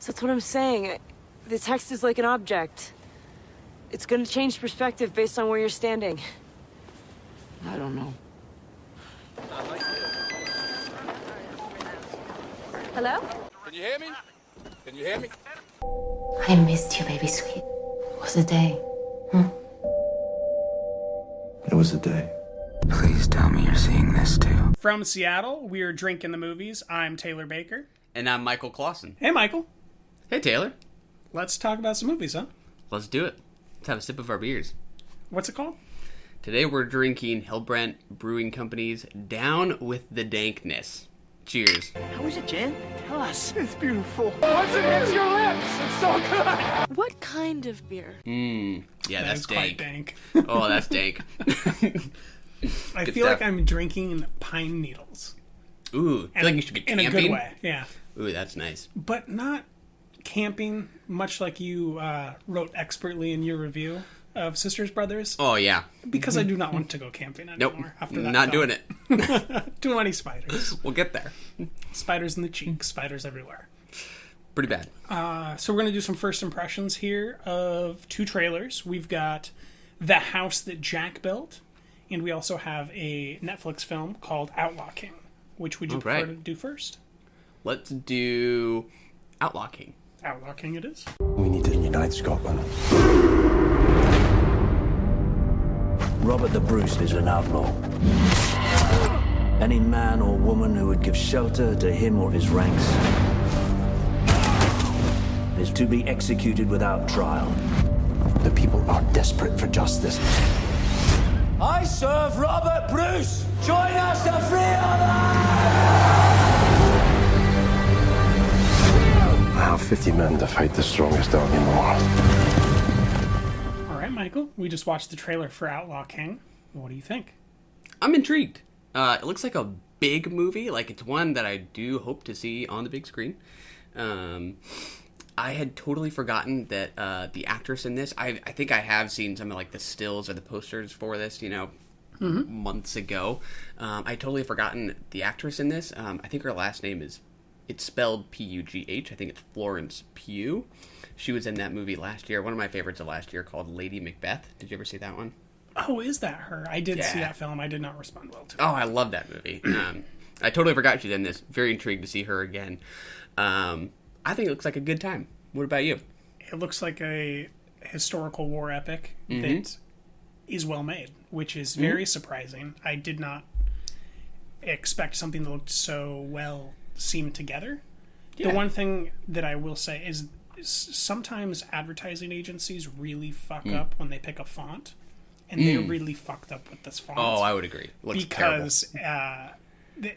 So that's what I'm saying. The text is like an object. It's gonna change perspective based on where you're standing. I don't know. Hello? Can you hear me? Can you hear me? I missed you, baby sweet. It was a day. It was a day. Please tell me you're seeing this too. From Seattle, we're Drinking the Movies. I'm Taylor Baker. And I'm Michael Clausen. Hey, Michael. Hey, Taylor. Let's talk about some movies, huh? Let's do it. Let's have a sip of our beers. What's it called? Today we're drinking Hillbrant Brewing Company's Down with the Dankness. Cheers. How is it, Jen? Tell us. It's beautiful. Once it hits your lips, it's so good. What kind of beer? Yeah, that's quite dank. dank. Oh, that's dank. I Good feel stuff. like I'm drinking pine needles. Ooh, I feel like you should be camping. In a good way, yeah. Ooh, that's nice. But not camping, much like you wrote expertly in your review of Sisters Brothers. Oh, yeah. Because I do not want to go camping anymore Nope. after that. Not film. doing it. Too many spiders. We'll get there. Spiders in the cheek, spiders everywhere. Pretty bad. So we're going to do some first impressions here of two trailers. We've got The House That Jack Built, and we also have a Netflix film called Outlaw King. Which would you prefer to do first? Let's do Outlaw King. Outlaw King it is. We need to unite Scotland. Robert the Bruce is an outlaw. Any man or woman who would give shelter to him or his ranks is to be executed without trial. The people are desperate for justice. I serve Robert Bruce! Join us to free our I have 50 men to fight the strongest dog in the world. All right, Michael. We just watched the trailer for Outlaw King. What do you think? I'm intrigued. It looks like a big movie. Like, it's one that I do hope to see on the big screen. I had totally forgotten that the actress in this, I think I have seen some of like the stills or the posters for this, months ago. I totally forgotten the actress in this. I think her last name it's spelled P-U-G-H. I think it's Florence Pugh. She was in that movie last year, one of my favorites of last year, called Lady Macbeth. Did you ever see that one? Oh, is that her? I did see that film. I did not respond well to it. Oh, I love that movie. I totally forgot she's in this. Very intrigued to see her again. I think it looks like a good time. What about you? It looks like a historical war epic that is well made, which is very surprising. I did not expect something that looked so well seamed together. Yeah. The one thing that I will say is sometimes advertising agencies really fuck up when they pick a font, and they really fucked up with this font. Oh, I would agree. Looks because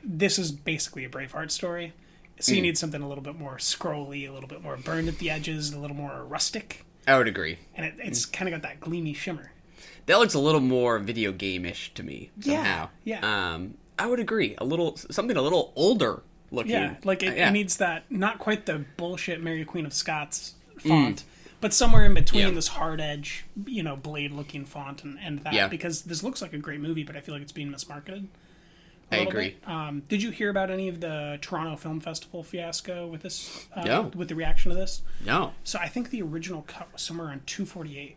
this is basically a Braveheart story. So you need something a little bit more scrolly, a little bit more burned at the edges, a little more rustic. I would agree. And it's kind of got that gleamy shimmer. That looks a little more video game-ish to me, somehow. Yeah. I would agree. Something a little older looking. Yeah, like it needs that, not quite the bullshit Mary Queen of Scots font, but somewhere in between this hard edge, blade-looking font and that. Yeah. Because this looks like a great movie, but I feel like it's being mismarketed. I agree. Did you hear about any of the Toronto Film Festival fiasco with this? No. With the reaction to this? No. So I think the original cut was somewhere around 248.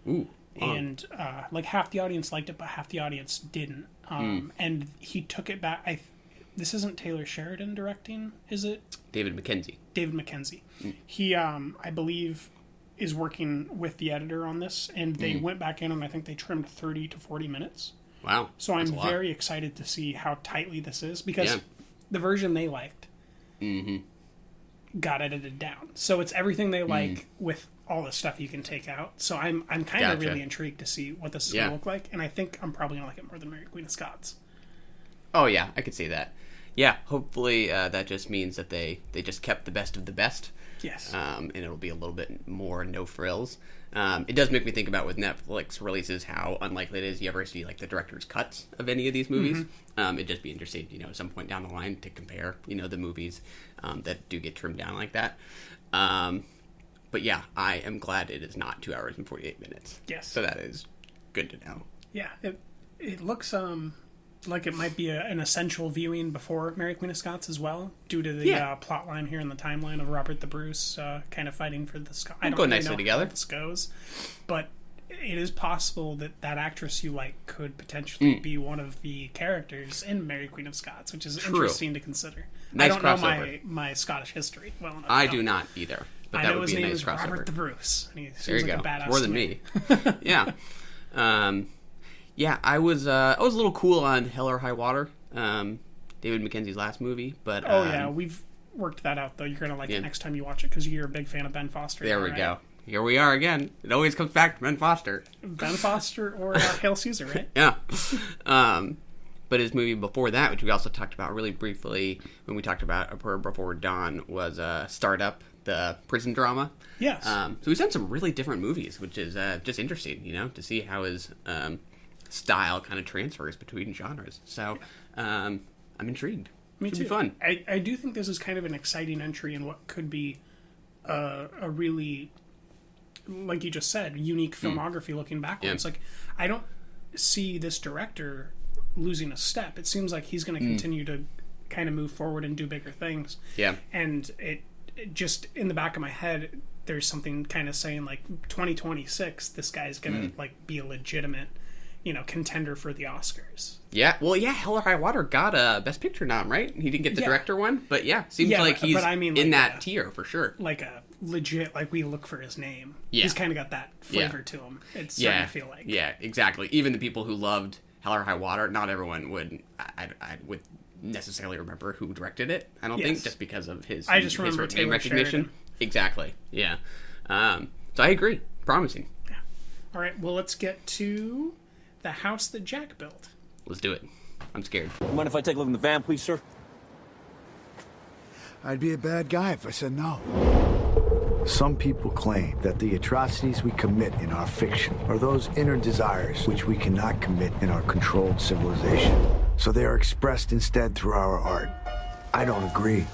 Ooh. And like half the audience liked it, but half the audience didn't. And he took it back. This isn't Taylor Sheridan directing, is it? David Mackenzie. He, I believe, is working with the editor on this, and they went back in and I think they trimmed 30 to 40 minutes. Wow. So I'm very excited to see how tightly this is, because the version they liked got edited down. So it's everything they like with all the stuff you can take out. So I'm kind of really intrigued to see what this is going to look like, and I think I'm probably going to like it more than Mary Queen of Scots. Oh, yeah, I could see that. Yeah, hopefully that just means that they just kept the best of the best. Yes. And it'll be a little bit more no frills. It does make me think about with Netflix releases how unlikely it is you ever see like the director's cuts of any of these movies. It'd just be interesting, at some point down the line to compare, the movies that do get trimmed down like that. But yeah, I am glad it is not 2 hours and 48 minutes. Yes. So that is good to know. Yeah, it looks like it might be an essential viewing before Mary Queen of Scots as well, due to the plot line here in the timeline of Robert the Bruce kind of fighting for the Scots. I don't go really nicely know together. how this goes, but it is possible that that actress you like could potentially be one of the characters in Mary Queen of Scots, which is interesting to consider. Nice I don't know crossover. my Scottish history well enough. I do not either. But I that know would his be a name nice is crossover. Robert the Bruce, and he seems There you like go. a badass. More than me. Yeah. Yeah, I was a little cool on Hell or High Water, David Mackenzie's last movie, but yeah, we've worked that out though. You're gonna like it next time you watch it because you're a big fan of Ben Foster. There we right? go. Here we are again. It always comes back to Ben Foster. Ben Foster or Hail Caesar, right? Yeah. But his movie before that, which we also talked about really briefly when we talked about A Prayer Before Dawn, was Startup, the prison drama. Yes. So he's done some really different movies, which is just interesting, to see how his style kind of transfers between genres. So I'm intrigued. Me Should too. be fun. I do think this is kind of an exciting entry in what could be a really, like you just said, unique filmography looking backwards. Yeah. Like, I don't see this director losing a step. It seems like he's going to continue to kind of move forward and do bigger things. Yeah. And it just, in the back of my head, there's something kind of saying, like, 2026, this guy's going to, like, be a legitimate, contender for the Oscars. Yeah. Well, yeah, Hell or High Water got a Best Picture nom, right? He didn't get the director one, but seems like he's in that tier for sure. Like a legit, like, we look for his name. Yeah. He's kind of got that flavor to him. It's starting to feel like. Yeah, exactly. Even the people who loved Hell or High Water, not everyone would I would necessarily remember who directed it. I don't think, just because of his I just remember name Taylor recognition. Sheridan. Exactly. Yeah. So I agree. Promising. Yeah. All right. Well, let's get to the house that Jack built. Let's do it. I'm scared. Mind if I take a look in the van, please, sir? I'd be a bad guy if I said no. Some people claim that the atrocities we commit in our fiction are those inner desires which we cannot commit in our controlled civilization. So they are expressed instead through our art. I don't agree.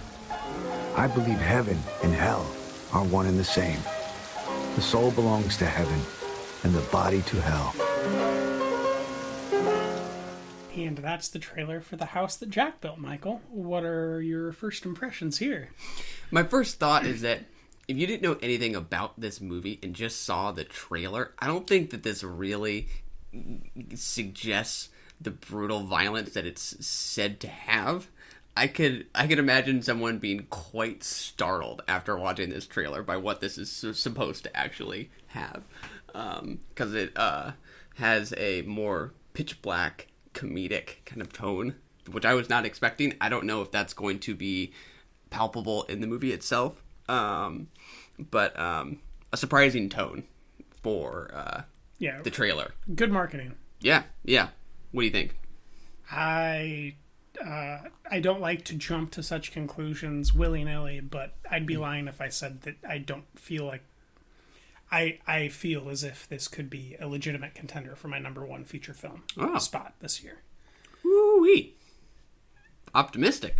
I believe heaven and hell are one and the same. The soul belongs to heaven and the body to hell. And that's the trailer for the house that Jack built, Michael. What are your first impressions here? My first thought is that if you didn't know anything about this movie and just saw the trailer, I don't think that this really suggests the brutal violence that it's said to have. I could imagine someone being quite startled after watching this trailer by what this is supposed to actually have, because it has a more pitch black comedic kind of tone, which I was not expecting. I don't know if that's going to be palpable in the movie itself, but a surprising tone for the trailer. Good marketing. Yeah. What do you think? I don't like to jump to such conclusions willy-nilly, but I'd be lying if I said that I don't feel like I feel as if this could be a legitimate contender for my number one feature film spot this year. Woo-wee. Optimistic.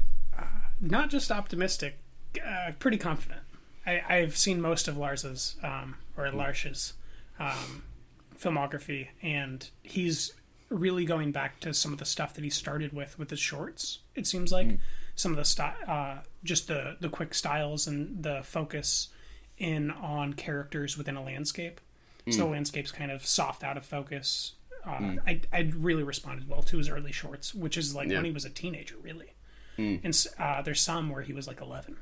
Not just optimistic, pretty confident. I've seen most of Lars's filmography, and he's really going back to some of the stuff that he started with his shorts. It seems like some of the just the quick styles and the focus in on characters within a landscape. So the landscape's kind of soft, out of focus. I really responded well to his early shorts, which is like when he was a teenager, really. And there's some where he was like 11.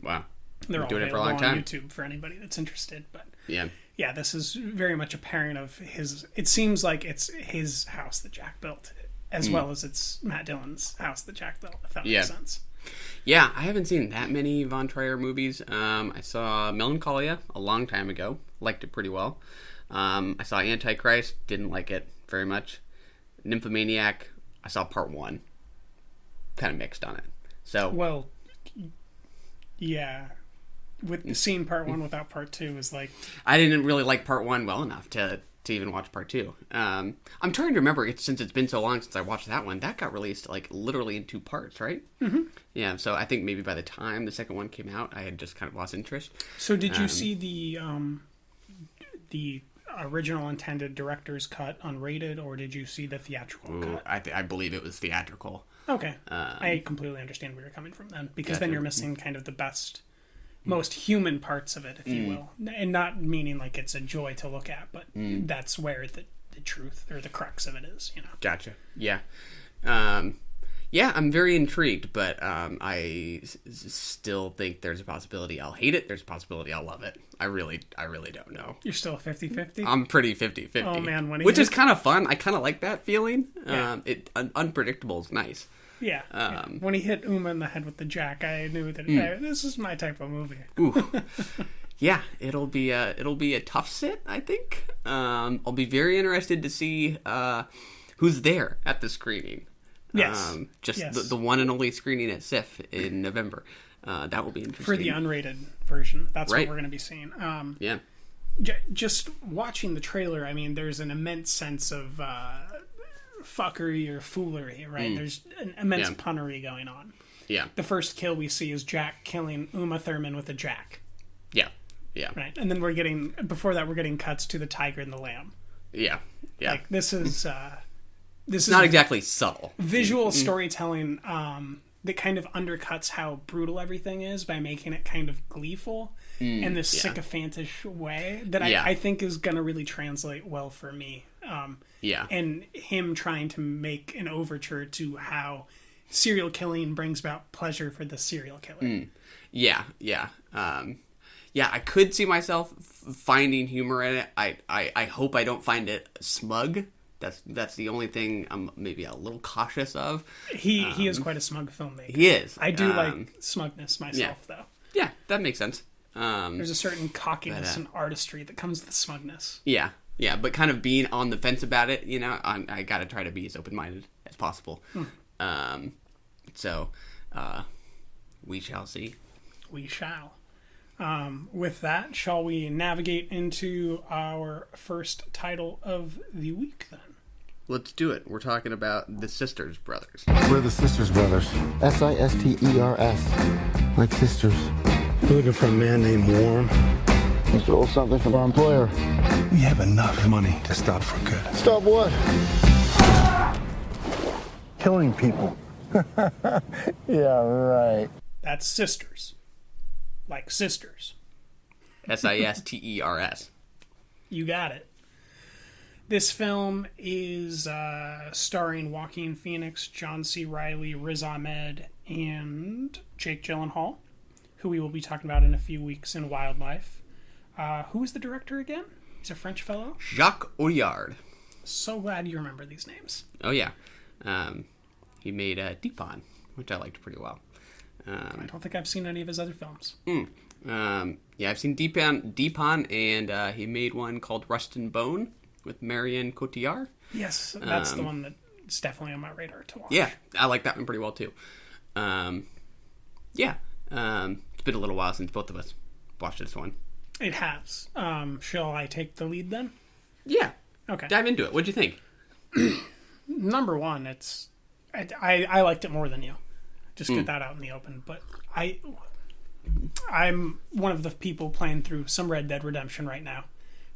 Wow. They're all doing it for a available long on time. YouTube for anybody that's interested. But yeah, this is very much a pairing of his. It seems like it's his house that Jack built, as well as it's Matt Dillon's house that Jack built. If that makes sense. Yeah, I haven't seen that many Von Trier movies. I saw Melancholia a long time ago. Liked it pretty well. I saw Antichrist. Didn't like it very much. Nymphomaniac. I saw part 1. Kind of mixed on it. So well, yeah. With seeing part 1 without part 2 is like, I didn't really like part 1 well enough to even watch part 2. I'm trying to remember, since it's been so long since I watched that one. That got released like literally in 2 parts, right? Mm-hmm. Yeah, so I think maybe by the time the second one came out, I had just kind of lost interest. So did you see the original intended director's cut unrated, or did you see the theatrical cut? I believe it was theatrical. Okay. I completely understand where you're coming from then, because Gotcha. then you're missing kind of the best, most human parts of it, if you will. And not meaning like it's a joy to look at, but that's where the truth or the crux of it is, you know. Gotcha. Yeah. Yeah, I'm very intrigued, but I still think there's a possibility I'll hate it. There's a possibility I'll love it. I really don't know. You're still 50-50? I'm pretty 50-50. Oh, man. Which is kind of fun. I kind of like that feeling. Yeah. Unpredictable is nice. Yeah, yeah. When he hit Uma in the head with the jack, I knew that this is my type of movie. Ooh. Yeah, it'll be a tough sit, I think. I'll be very interested to see who's there at the screening. Yes. Just the one and only screening at SIFF in November. That will be interesting. For the unrated version. That's right. what we're going to be seeing. Yeah. Just watching the trailer, I mean, there's an immense sense of fuckery or foolery, right? There's an immense punnery going on. Yeah. The first kill we see is Jack killing Uma Thurman with a jack. Yeah. Yeah. Right. And then we're getting cuts to the tiger and the lamb. Yeah. Yeah. Like, this is not exactly subtle. Visual storytelling that kind of undercuts how brutal everything is by making it kind of gleeful in this sycophantish way that I think is going to really translate well for me. And him trying to make an overture to how serial killing brings about pleasure for the serial killer. Yeah. I could see myself finding humor in it. I hope I don't find it smug. That's the only thing I'm maybe a little cautious of. He is quite a smug filmmaker. He is. I do like smugness myself, though. Yeah, that makes sense. There's a certain cockiness and artistry that comes with smugness. Yeah, but kind of being on the fence about it, you know, I got to try to be as open-minded as possible. So, we shall see. We shall. With that, shall we navigate into our first title of the week, then? Let's do it. We're talking about The Sisters Brothers. We're the Sisters Brothers. Sisters. Like sisters. We're looking for a man named Warm. We stole something from our employer. We have enough money to stop for good. Stop what? Killing people. Yeah, right. That's Sisters. Like sisters. Sisters. You got it. This film is starring Joaquin Phoenix, John C. Reilly, Riz Ahmed, and Jake Gyllenhaal, who we will be talking about in a few weeks in Wildlife. Who is the director again? He's a French fellow. Jacques Audiard. So glad you remember these names. Oh, yeah. He made Deepon, which I liked pretty well. I don't think I've seen any of his other films. Yeah, I've seen Deepon, and he made one called Rust and Bone with Marion Cotillard. Yes, that's the one that's definitely on my radar to watch. Yeah, I like that one pretty well, too. It's been a little while since both of us watched this one. It has. Shall I take the lead, then? Yeah. Okay. Dive into it. What'd you think? Number one, I liked it more than you. Just get that out in the open. But I'm one of the people playing through some Red Dead Redemption right now.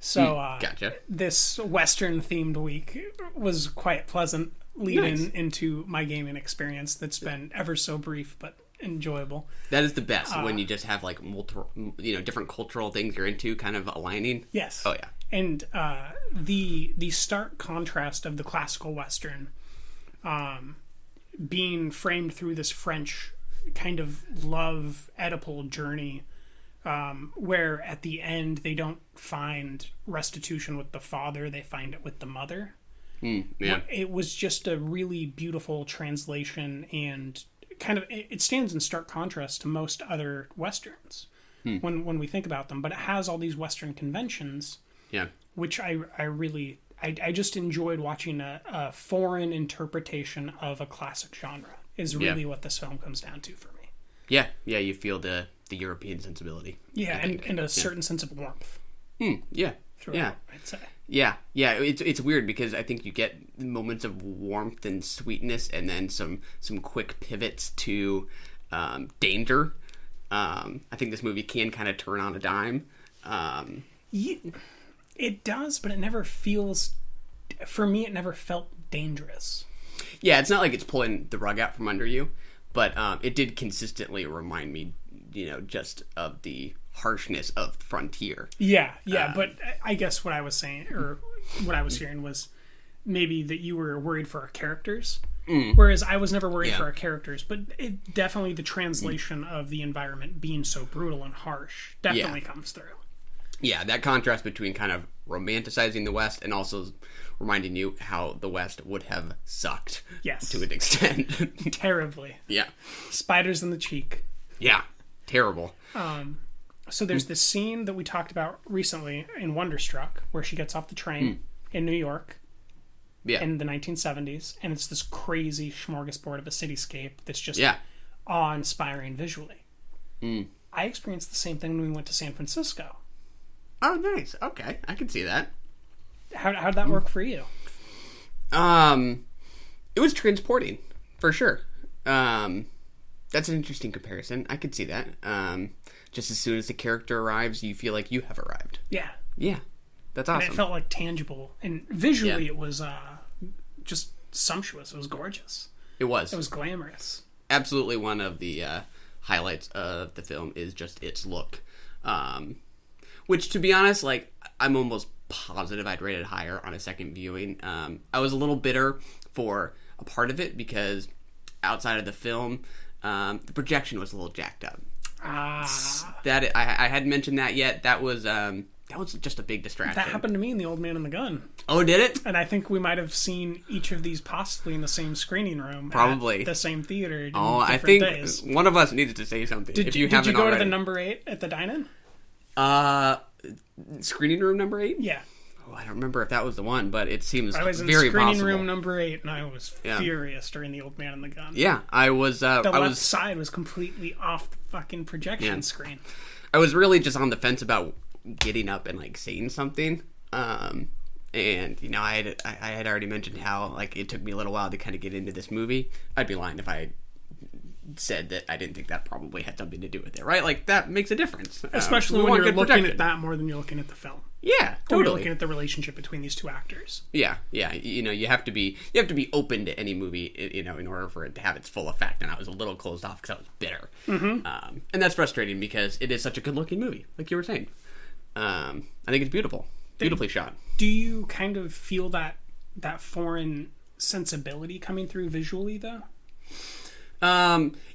So gotcha. This Western-themed week was quite pleasant lead-in into my gaming experience that's been ever so brief but enjoyable. That is the best, when you just have like multiple, different cultural things you're into kind of aligning. Yes. Oh, yeah. And the stark contrast of the classical Western being framed through this French kind of love Oedipal journey, where at the end they don't find restitution with the father, they find it with the mother. Yeah. It was just a really beautiful translation, and kind of it stands in stark contrast to most other Westerns when we think about them, but it has all these Western conventions, which I really just enjoyed watching a foreign interpretation of a classic genre is really what this film comes down to for me. Yeah, you feel the European sensibility. Yeah, and a certain sense of warmth. Yeah, throughout, I'd say. Yeah. It's weird because I think you get moments of warmth and sweetness, and then some quick pivots to danger. I think this movie can kind of turn on a dime. It does, but it never feels... For me, it never felt dangerous. Yeah, it's not like it's pulling the rug out from under you, but it did consistently remind me, just of the harshness of Frontier. Yeah, but I guess what I was saying, or what I was hearing was maybe that you were worried for our characters, whereas I was never worried for our characters, but it definitely, the translation of the environment being so brutal and harsh definitely comes through. Yeah, that contrast between kind of romanticizing the West and also reminding you how the West would have sucked. Yes. To an extent. Terribly. Yeah. Spiders in the cheek. Yeah. Terrible. So there's this scene that we talked about recently in Wonderstruck where she gets off the train in New York in the 1970s, and it's this crazy smorgasbord of a cityscape that's just awe-inspiring visually. I experienced the same thing when we went to San Francisco. Oh, nice. Okay, I can see that. How'd that work for you? It was transporting, for sure. That's an interesting comparison. I could see that. Just as soon as the character arrives, you feel like you have arrived. Yeah. Yeah. That's awesome. And it felt like tangible. And visually, it was just sumptuous. It was gorgeous. It was. It was glamorous. Absolutely one of the highlights of the film is just its look. Which, to be honest, like, I'm almost positive I'd rate it higher on a second viewing. I was a little bitter for a part of it because outside of the film, the projection was a little jacked up. That I hadn't mentioned that yet. That was just a big distraction. That happened to me in The Old Man and the Gun. Oh, did it? And I think we might have seen each of these possibly in the same screening room. Probably. At the same theater. I think days. One of us needed to say something. Did you go to the number 8 at the dine-in? Screening room number 8? Yeah. Oh, I don't remember if that was the one, but it seems very possible. I was in screening room number 8, and I was furious during The Old Man and the Gun. Yeah, I was... the left side was completely off the fucking projection screen. I was really just on the fence about getting up and, like, saying something. And, I had already mentioned how, like, it took me a little while to kind of get into this movie. I'd be lying if I said that I didn't think that probably had something to do with it, right? Like, that makes a difference. Especially when you're looking at that more than you're looking at the film. Yeah, totally. When you're looking at the relationship between these two actors. Yeah. You have to be open to any movie, in order for it to have its full effect. And I was a little closed off because I was bitter. And that's frustrating because it is such a good-looking movie, like you were saying. I think it's beautiful, beautifully shot. Do you kind of feel that foreign sensibility coming through visually, though?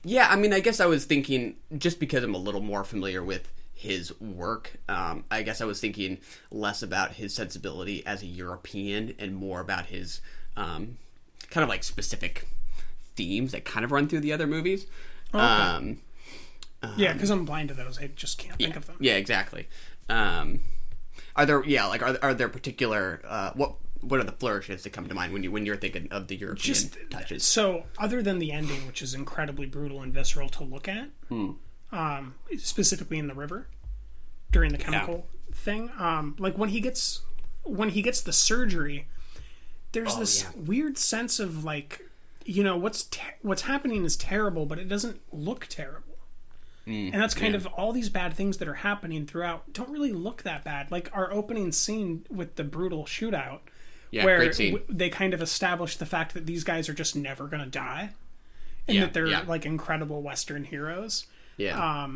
Yeah, I mean, I guess I was thinking, just because I'm a little more familiar with his work, I guess I was thinking less about his sensibility as a European and more about his kind of like specific themes that kind of run through the other movies. Okay. Yeah, because I'm blind to those. I just can't think of them. Yeah, exactly. Are there particular what are the flourishes that come to mind when you're thinking of the European touches? So, other than the ending, which is incredibly brutal and visceral to look at, specifically in the river during the chemical thing, like when he gets the surgery, there's this weird sense of like, what's happening is terrible, but it doesn't look terrible. And that's kind of all these bad things that are happening throughout don't really look that bad. Like our opening scene with the brutal shootout, where they kind of establish the fact that these guys are just never going to die, and that they're like incredible Western heroes. Yeah.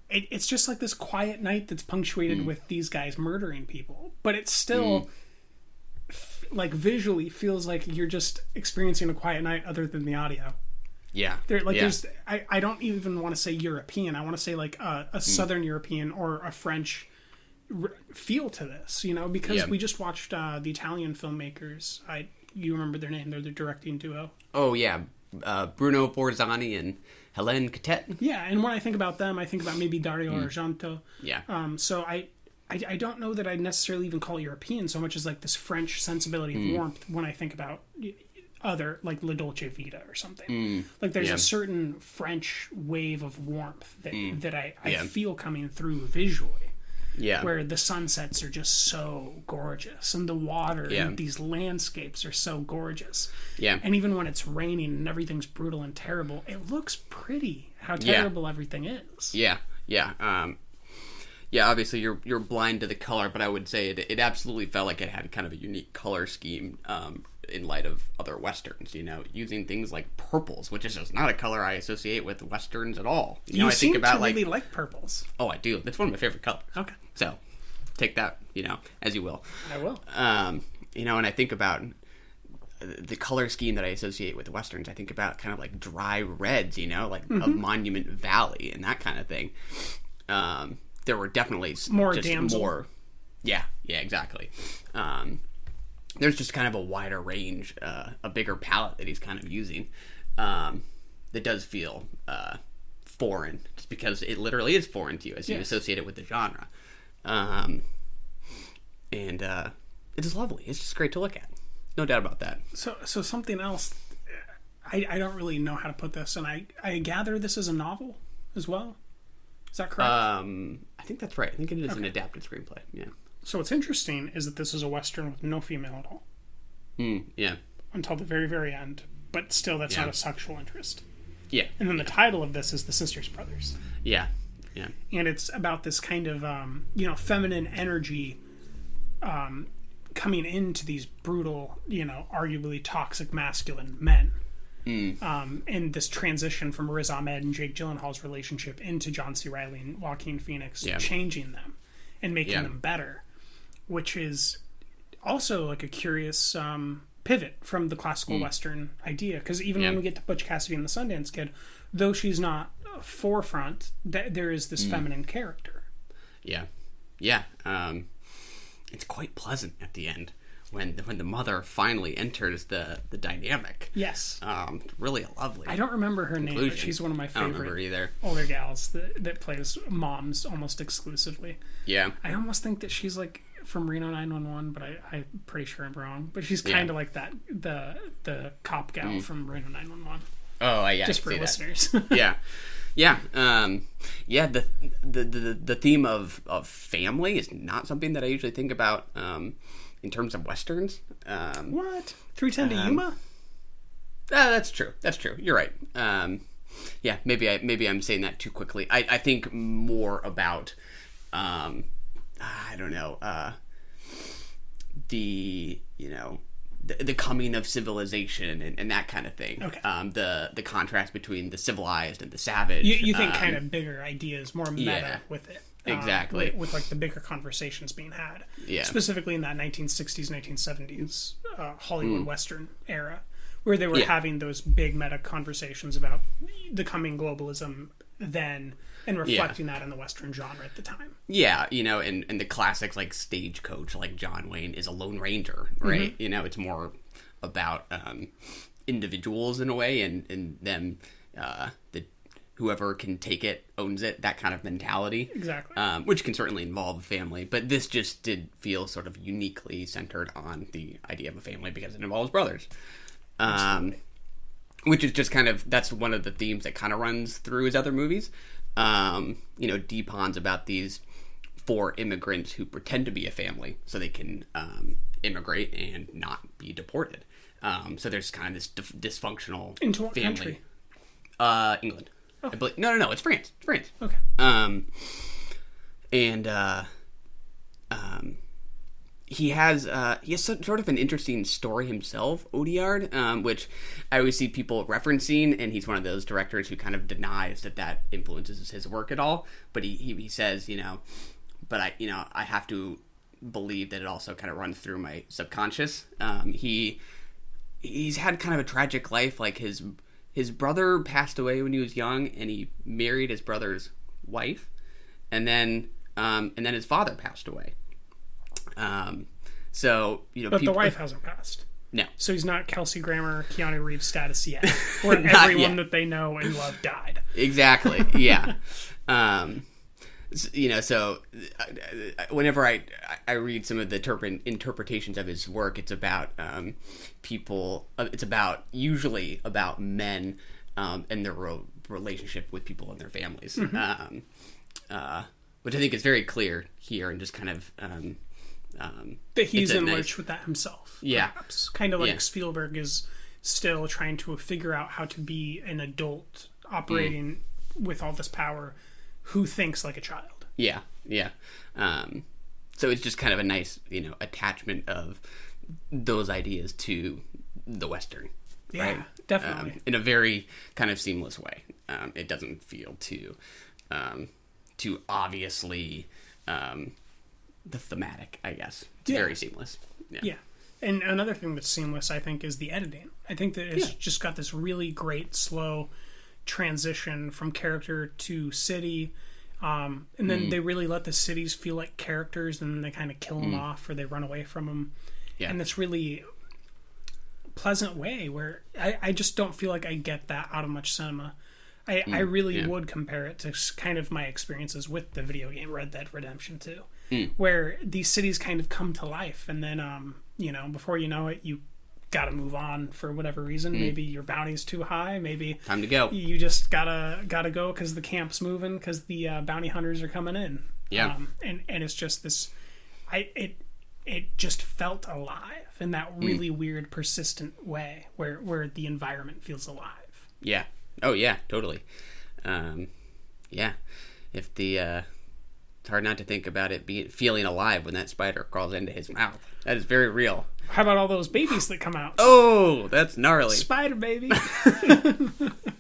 It's just like this quiet night that's punctuated with these guys murdering people, but it's still like visually feels like you're just experiencing a quiet night other than the audio. Yeah. There's I don't even want to say European. I want to say like a Southern European or a French feel to this, because we just watched the Italian filmmakers. You remember their name? They're the directing duo. Oh yeah, Bruno Borzani and Hélène Catet. Yeah, and when I think about them, I think about maybe Dario Argento. Yeah. So I don't know that I'd necessarily even call it European so much as like this French sensibility of warmth when I think about other like La Dolce Vita or something. Like there's a certain French wave of warmth that I feel coming through visually. Yeah. Where the sunsets are just so gorgeous and the water and these landscapes are so gorgeous. Yeah. And even when it's raining and everything's brutal and terrible, it looks pretty how terrible everything is. Yeah. Yeah. Yeah, obviously you're blind to the color, but I would say it absolutely felt like it had kind of a unique color scheme in light of other westerns. You know, using things like purples, which is just not a color I associate with westerns at all. You know, I seem think about to really like purples. Oh, I do. That's one of my favorite colors. Okay, so take that, as you will. I will. And I think about the color scheme that I associate with westerns. I think about kind of like dry reds, like of Monument Valley and that kind of thing. There were definitely more just damsel. more. Yeah, exactly. There's just kind of a wider range, a bigger palette that he's kind of using. That does feel foreign, just because it literally is foreign to you as you associate it with the genre. And it is lovely. It's just great to look at. No doubt about that. So something else, I don't really know how to put this, and I gather this is a novel as well. Is that correct? I think that's right. I think it is an adapted screenplay. Yeah. So what's interesting is that this is a Western with no female at all. Yeah. Until the very, very end. But still, that's not a sexual interest. Yeah. And then the title of this is The Sisters Brothers. Yeah. And it's about this kind of, feminine energy coming into these brutal, arguably toxic masculine men. And this transition from Riz Ahmed and Jake Gyllenhaal's relationship into John C. Reilly and Joaquin Phoenix, changing them and making them better, which is also like a curious pivot from the classical Western idea. Because even when we get to Butch Cassidy and the Sundance Kid, though she's not forefront, there is this feminine character. Yeah. It's quite pleasant at the end. When the mother finally enters the dynamic. Yes. Really lovely. I don't remember her conclusion. name, but she's one of my favorite I don't remember either. older gals that plays moms almost exclusively. Yeah. I almost think that she's like from Reno 911, but I'm pretty sure I'm wrong. But she's kind of like that, the cop gal from Reno 911. Oh, yeah. Just for listeners. Yeah. The theme of family is not something that I usually think about in terms of westerns. What? 310 to Yuma? That's true. You're right. Maybe I'm saying that too quickly. I think more about I don't know, the coming of civilization and that kind of thing. Okay. The contrast between the civilized and the savage. You think kind of bigger ideas, more meta with it. Exactly. With like the bigger conversations being had. Yeah. Specifically in that 1960s, 1970s Hollywood Western era, where they were having those big meta conversations about the coming globalism then, and reflecting that in the Western genre at the time. Yeah, and the classics like Stagecoach, like John Wayne is a Lone Ranger, right? It's more about individuals in a way, and them, whoever can take it owns it, that kind of mentality. Exactly. Which can certainly involve a family, but this just did feel sort of uniquely centered on the idea of a family because it involves brothers. Which is just kind of, that's one of the themes that kind of runs through his other movies. Deepan's about these 4 immigrants who pretend to be a family so they can immigrate and not be deported. So there's kind of this dysfunctional Into what family. Country? England. Oh. I believe, no, it's France. Okay. He has sort of an interesting story himself, Audiard, which I always see people referencing, and he's one of those directors who kind of denies that influences his work at all. But he says, but I have to believe that it also kind of runs through my subconscious. He's had kind of a tragic life. Like his brother passed away when he was young, and he married his brother's wife, and then his father passed away. But the wife hasn't passed. No. So he's not Kelsey Grammer, Keanu Reeves status yet, where everyone that they know and love died. Exactly. Yeah. Whenever I read some of the interpretations of his work, it's about people. It's usually about men and their relationship with people and their families, which I think is very clear here, and just kind of that he's in touch with that himself. Yeah, perhaps. Kind of like Spielberg is still trying to figure out how to be an adult operating with all this power, who thinks like a child. Yeah, yeah. So it's just kind of a nice, attachment of those ideas to the Western. Yeah, right? Definitely. In a very kind of seamless way. It doesn't feel too obviously the thematic, I guess. It's very seamless. Yeah. And another thing that's seamless, I think, is the editing. I think that it's just got this really great, slow transition from character to city. And then they really let the cities feel like characters, and then they kind of kill them off or they run away from them. Yeah. And this really pleasant way where I just don't feel like I get that out of much cinema. I really would compare it to kind of my experiences with the video game Red Dead Redemption 2, where these cities kind of come to life, and then, before you know it, you got to move on for whatever reason. Maybe your bounty's too high. Maybe time to go. You just gotta go because the camp's moving because the bounty hunters are coming in. Yeah, and it's just this. It just felt alive in that really weird, persistent way where the environment feels alive. Yeah. Oh yeah, totally. Yeah. If it's hard not to think about it feeling alive when that spider crawls into his mouth. That is very real. How about all those babies that come out? Oh, that's gnarly. Spider baby.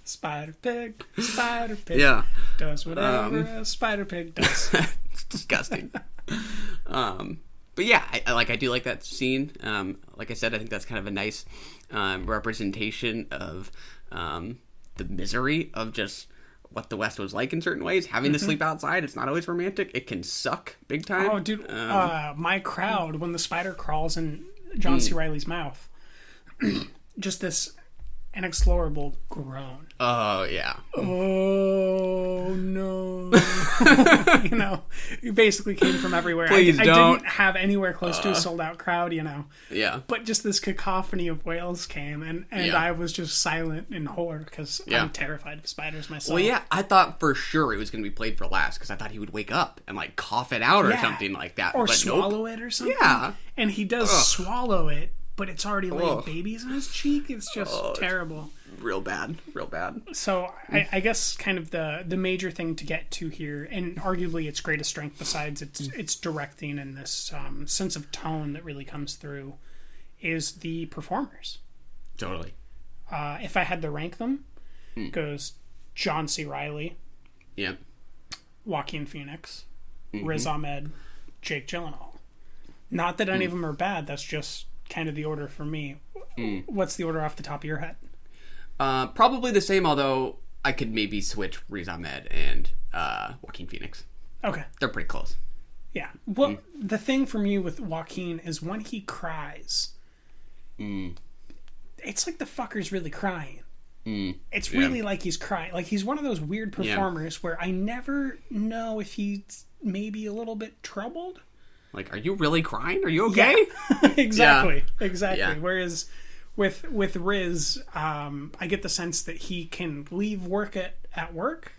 Spider pig. Spider pig. Yeah. Does whatever a spider pig does. It's disgusting. But yeah, I do like that scene. Like I said, I think that's kind of a nice representation of the misery of just what the West was like in certain ways. Having to sleep outside, it's not always romantic. It can suck big time. Oh, dude, my crowd, when the spider crawls in John C. Reilly's mouth, just this inexplorable groan. Oh, yeah. Oh, no. It basically came from everywhere. Please I don't. didn't have anywhere close to a sold-out crowd, Yeah. But just this cacophony of wails came, and I was just silent in horror, because I'm terrified of spiders myself. Well, yeah, I thought for sure it was going to be played for last, because I thought he would wake up and, cough it out or something like that. Or but swallow it or something. Yeah. And he does swallow it, but it's already laid babies in his cheek. It's just terrible. Real bad. So I guess kind of the major thing to get to here, and arguably its greatest strength besides its directing and this sense of tone that really comes through, is the performers. Totally. If I had to rank them, goes John C. Reilly, Yep. Joaquin Phoenix, Riz Ahmed, Jake Gyllenhaal. Not that any of them are bad, that's just kind of the order for me. What's the order off the top of your head? Probably the same, although I could maybe switch Riz Ahmed and Joaquin Phoenix. Okay. They're pretty close. Yeah. Well, the thing for me with Joaquin is when he cries, it's like the fucker's really crying. It's really like he's crying. Like, he's one of those weird performers where I never know if he's maybe a little bit troubled. Like, are you really crying? Are you okay? Yeah. Exactly. Yeah. Whereas with Riz, I get the sense that he can leave work at work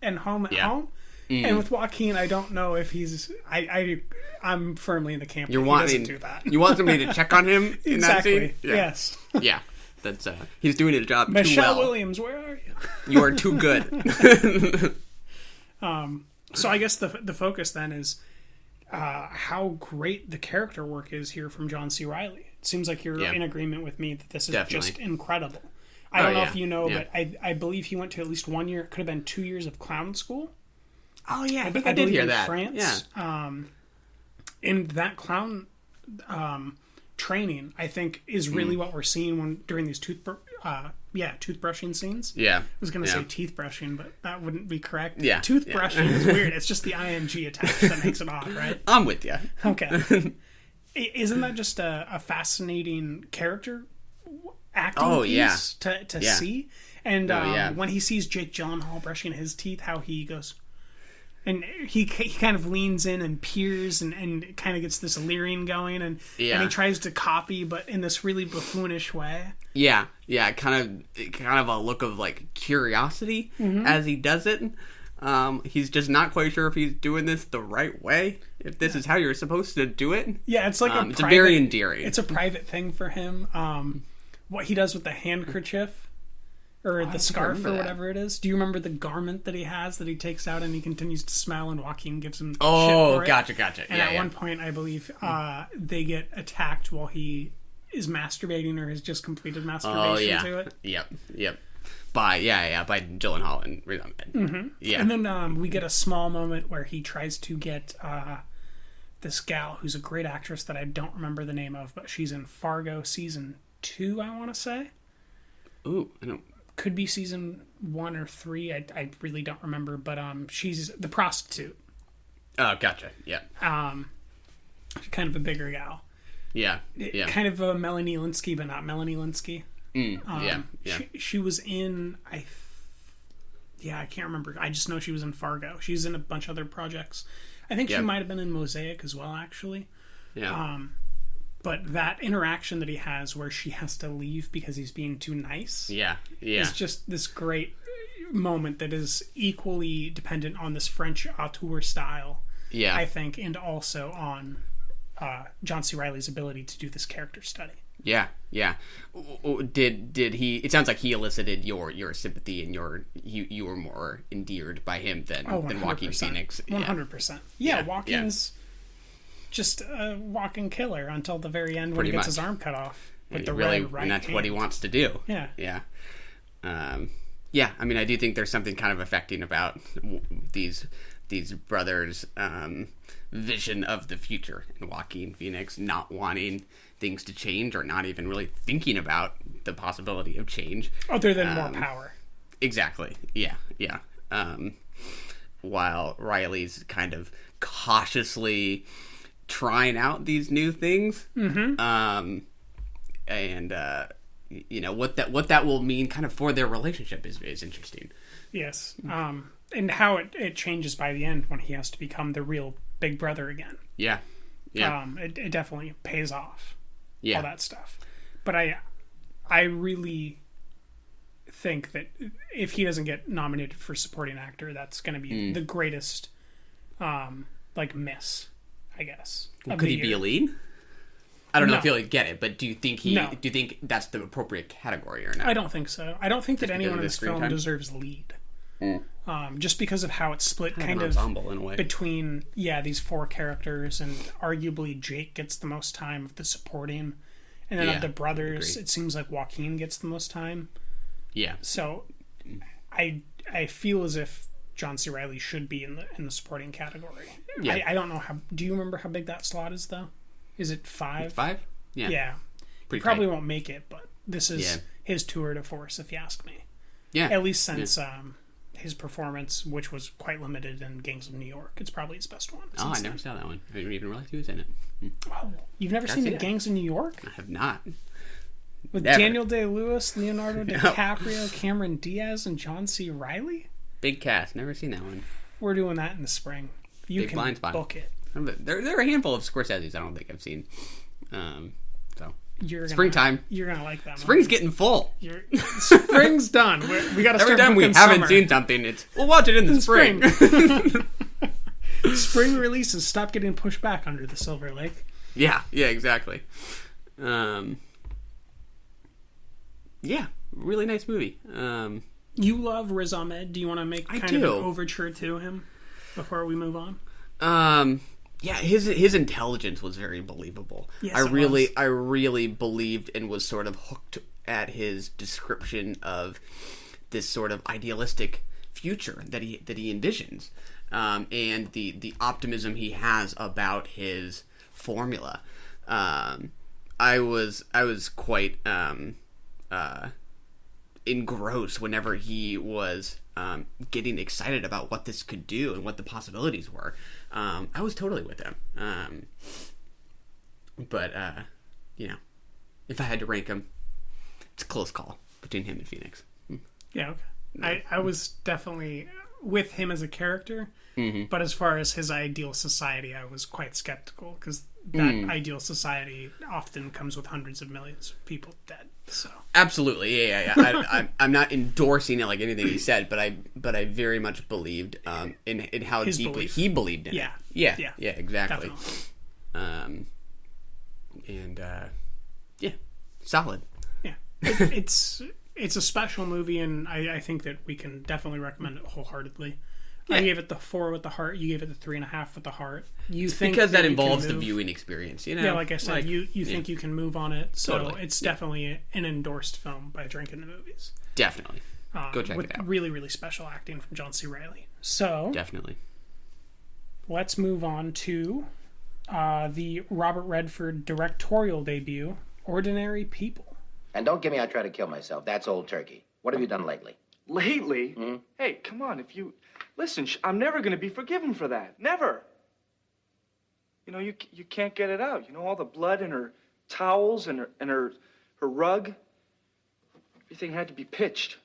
and home at home. And with Joaquin, I don't know if he's... I'm firmly in the camp that he doesn't do that. You want somebody to check on him in that scene? Yeah. Yes. Yeah. That's he's doing his job Michelle too well. Williams, where are you? You are too good. So I guess the focus then is how great the character work is here from John C. Reilly. It seems like you're in agreement with me that this is just incredible. I don't know if you know, but I believe he went to at least 1 year, it could have been 2 years of clown school. Oh yeah, I did hear that. France. Yeah. And that clown training, I think, is really what we're seeing during these toothbrushing scenes. Yeah. I was going to say teeth brushing, but that wouldn't be correct. Yeah. Toothbrushing is weird. It's just the ing attached that makes it odd, right? I'm with you. Okay. Isn't that just a fascinating character acting piece to see? And when he sees Jake Gyllenhaal brushing his teeth, how he goes... And he kind of leans in and peers and kind of gets this leering going, and he tries to copy, but in this really buffoonish way. Yeah, kind of a look of curiosity as he does it. He's just not quite sure if he's doing this the right way. If this is how you're supposed to do it. Yeah, it's like it's very endearing. It's a private thing for him. What he does with the handkerchief or the think I scarf remember or that. whatever it is. Do you remember the garment that he has that he takes out and he continues to smile and Joaquin gives him shit for it? Gotcha. And at one point, I believe, they get attacked while he is masturbating or has just completed masturbation to it. Yep. By Gyllenhaal and Riz Ahmed. Mm-hmm. Yeah. And then we get a small moment where he tries to get this gal who's a great actress that I don't remember the name of, but she's in Fargo season 2, I want to say. Ooh, I don't... Could be season 1 or 3. I really don't remember, but she's the prostitute. Oh, gotcha. Yeah. Kind of a bigger gal. Yeah. Kind of a Melanie Linsky, but not Melanie Linsky. Yeah. She was in I can't remember. I just know she was in Fargo. She's in a bunch of other projects. I think she might have been in Mosaic as well, actually. Yeah. But that interaction that he has where she has to leave because he's being too nice. Yeah. Is just this great moment that is equally dependent on this French auteur style. Yeah. I think, and also on John C. Reilly's ability to do this character study. Yeah. Did he? It sounds like he elicited your sympathy and you were more endeared by him than Joaquin Phoenix. 100%. Yeah, Joaquin's just a walking killer until the very end when he gets his arm cut off with the red right and that's hand. what he wants to do. Yeah. I mean, I do think there's something kind of affecting about these brothers' vision of the future, and Joaquin Phoenix not wanting things to change or not even really thinking about the possibility of change other than more power. Exactly. Yeah. While Riley's kind of cautiously trying out these new things, and what that will mean kind of for their relationship is interesting. Yes. And how it changes by the end when he has to become the real big brother again. Yeah. It definitely pays off. Yeah. All that stuff. But I really think that if he doesn't get nominated for supporting actor, that's going to be the greatest miss, I guess. Well, could he be a lead? I don't know if he'll get it, but do you think do you think that's the appropriate category or not? I don't think so. I don't think that anyone in this film deserves lead. Just because of how it's split kind of ensemble in a way. Between these 4 characters, and arguably Jake gets the most time of the supporting, and then of the brothers it seems like Joaquin gets the most time. So I feel as if John C. Reilly should be in the supporting category. I don't know how. Do you remember how big that slot is though? Is it 5? 5? Yeah. He probably won't make it, but this is his tour de force, if you ask me. Yeah. At least since his performance, which was quite limited in Gangs of New York. It's probably his best one. I never saw that one. I didn't even realize he was in it. Oh, you've never seen the Gangs of New York? I have not. With Daniel Day-Lewis, Leonardo DiCaprio, Cameron Diaz, and John C. Reilly? Big cast. Never seen that one. We're doing that in the spring. You Big can blind spot. book it. There are a handful of Scorsese's I don't think I've seen. So springtime. You're gonna like that. Spring's getting full. Spring's done. We got to start. Every time we haven't seen something, we'll watch it in the spring. Spring releases stop getting pushed back under the Silver Lake. Yeah, exactly. Really nice movie. You love Riz Ahmed. Do you want to make kind of an overture to him before we move on? His intelligence was very believable. Yes, I really believed and was sort of hooked at his description of this sort of idealistic future that he envisions, and the optimism he has about his formula. I was quite engrossed whenever he was getting excited about what this could do and what the possibilities were. I was totally with him. But if I had to rank him, it's a close call between him and Phoenix. Yeah, okay. I was definitely with him as a character, but as far as his ideal society, I was quite skeptical, because that ideal society often comes with hundreds of millions of people dead. So absolutely, yeah. I'm not endorsing it like anything he said, but I very much believed in how his deeply he believed in it. Yeah, exactly. Definitely. Solid. Yeah, it's it's a special movie, and I think that we can definitely recommend it wholeheartedly. Yeah. I gave it the 4 with the heart. You gave it the 3.5 with the heart. You think because that you involves can the move. viewing experience, you know? Yeah, like I said, you think you can move on it, so Totally. it's definitely an endorsed film by Drinking the Movies. Definitely. Go check with it out. Really, really special acting from John C. Reilly. So, Definitely. let's move on to the Robert Redford directorial debut, Ordinary People. And don't get me out trying to kill myself. That's old turkey. What have you done lately? Lately? Hey, come on. If you... Listen, I'm never going to be forgiven for that. Never. You know, you can't get it out. You know, all the blood in her towels and her rug. Everything had to be pitched.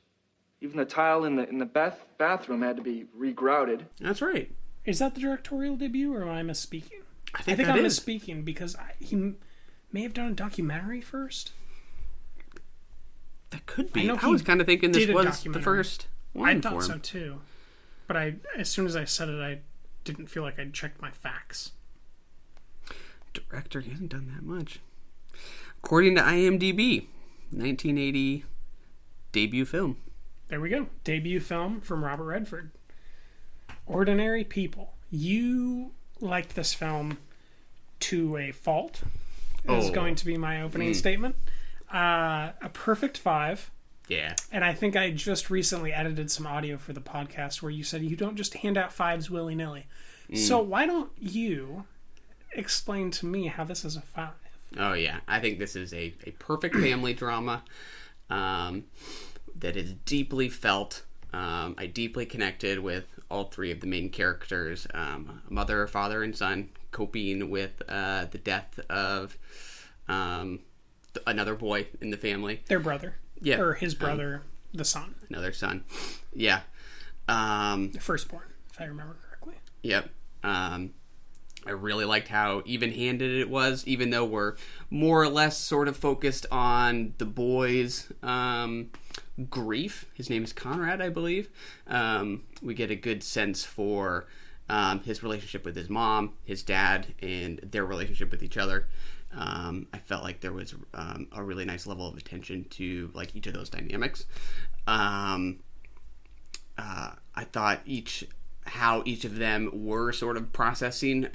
Even the tile in the bathroom had to be regrouted. That's right. Is that the directorial debut, or am I misspeaking? I think I'm is. misspeaking because he may have done a documentary first. That could be. I was kind of thinking this was the first one I thought for him. so too. But as soon as I said it, I didn't feel like I'd checked my facts. Director, he hasn't done that much. According to IMDb, 1980 debut film. There we go. Debut film from Robert Redford. Ordinary People. You liked this film to a fault. Is going to be my opening statement. A perfect 5. Yeah. And I think I just recently edited some audio for the podcast where you said you don't just hand out 5s willy-nilly. So why don't you explain to me how this is a 5? Oh, yeah. I think this is a perfect family drama that is deeply felt. I deeply connected with all 3 of the main characters, mother, father, and son, coping with the death of another boy in the family. Their brother. Yeah. Or his brother, the son. Another son. Yeah. The firstborn, if I remember correctly. Yep. I really liked how even-handed it was, even though we're more or less sort of focused on the boy's grief. His name is Conrad, I believe. We get a good sense for his relationship with his mom, his dad, and their relationship with each other. I felt like there was a really nice level of attention to like each of those dynamics. I thought how each of them were sort of processing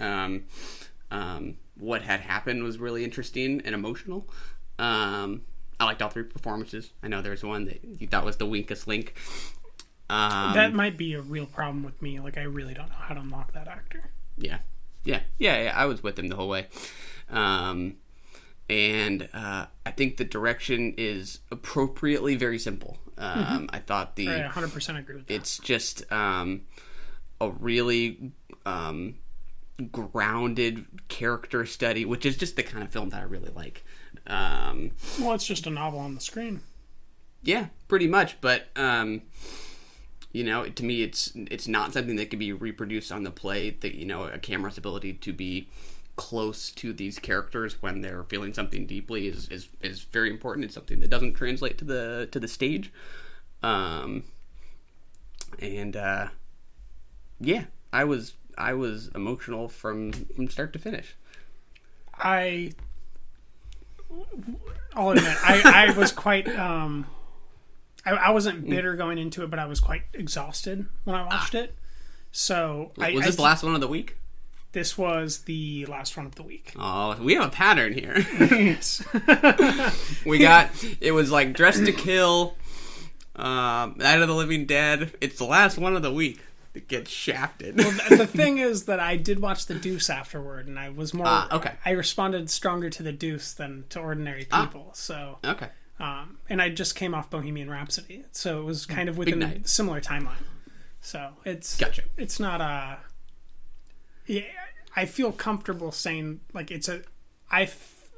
what had happened was really interesting and emotional. I liked all 3 performances. I know there's one that you thought was the weakest link. That might be a real problem with me. Like, I really don't know how to unlock that actor. Yeah. I was with him the whole way. And I think the direction is appropriately very simple. I thought I 100% agree with that. It's just a really grounded character study, which is just the kind of film that I really like. Well, it's just a novel on the screen. Yeah, pretty much. But you know, to me, it's not something that could be reproduced on the plate. That, you know, a camera's ability to be close to these characters when they're feeling something deeply is very important. It's something that doesn't translate to the stage. Yeah, I was emotional from start to finish. I'll admit, I was quite I wasn't bitter going into it, but I was quite exhausted when I watched it. So was this the last one of the week? This was the last one of the week. Oh, we have a pattern here. Yes. It was like Dressed to Kill, Night of the Living Dead. It's the last one of the week that gets shafted. Well, the thing is that I did watch The Deuce afterward, and I was more... okay. I responded stronger to The Deuce than to Ordinary People. So okay. And I just came off Bohemian Rhapsody, so it was kind of within a similar timeline. So it's... Gotcha. It's not a... Yeah, I feel comfortable saying, like, it's a...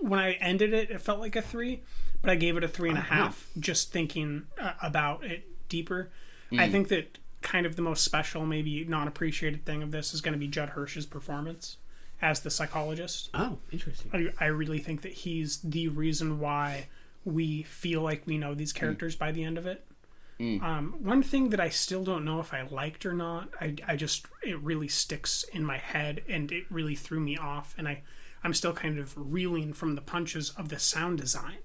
When I ended it, it felt like a 3, but I gave it a 3.5, just thinking about it deeper. I think that kind of the most special, maybe non-appreciated thing of this is going to be Judd Hirsch's performance as the psychologist. Oh, interesting. I really think that he's the reason why we feel like we know these characters by the end of it. One thing that I still don't know if I liked or not, I just, it really sticks in my head and it really threw me off, and I'm still kind of reeling from the punches of the sound design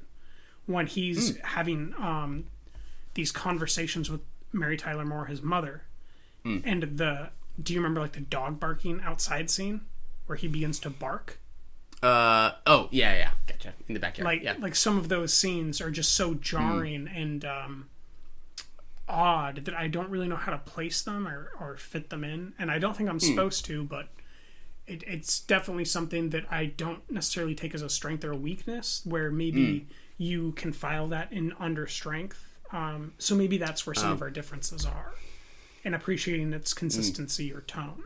when he's having these conversations with Mary Tyler Moore, his mother, and do you remember like the dog barking outside scene where he begins to bark? Yeah, gotcha. In the backyard, like some of those scenes are just so jarring and odd that I don't really know how to place them or fit them in, and I don't think I'm supposed to, but it's definitely something that I don't necessarily take as a strength or a weakness, where maybe you can file that in under strength. So maybe that's where some of our differences are, in appreciating its consistency or tone.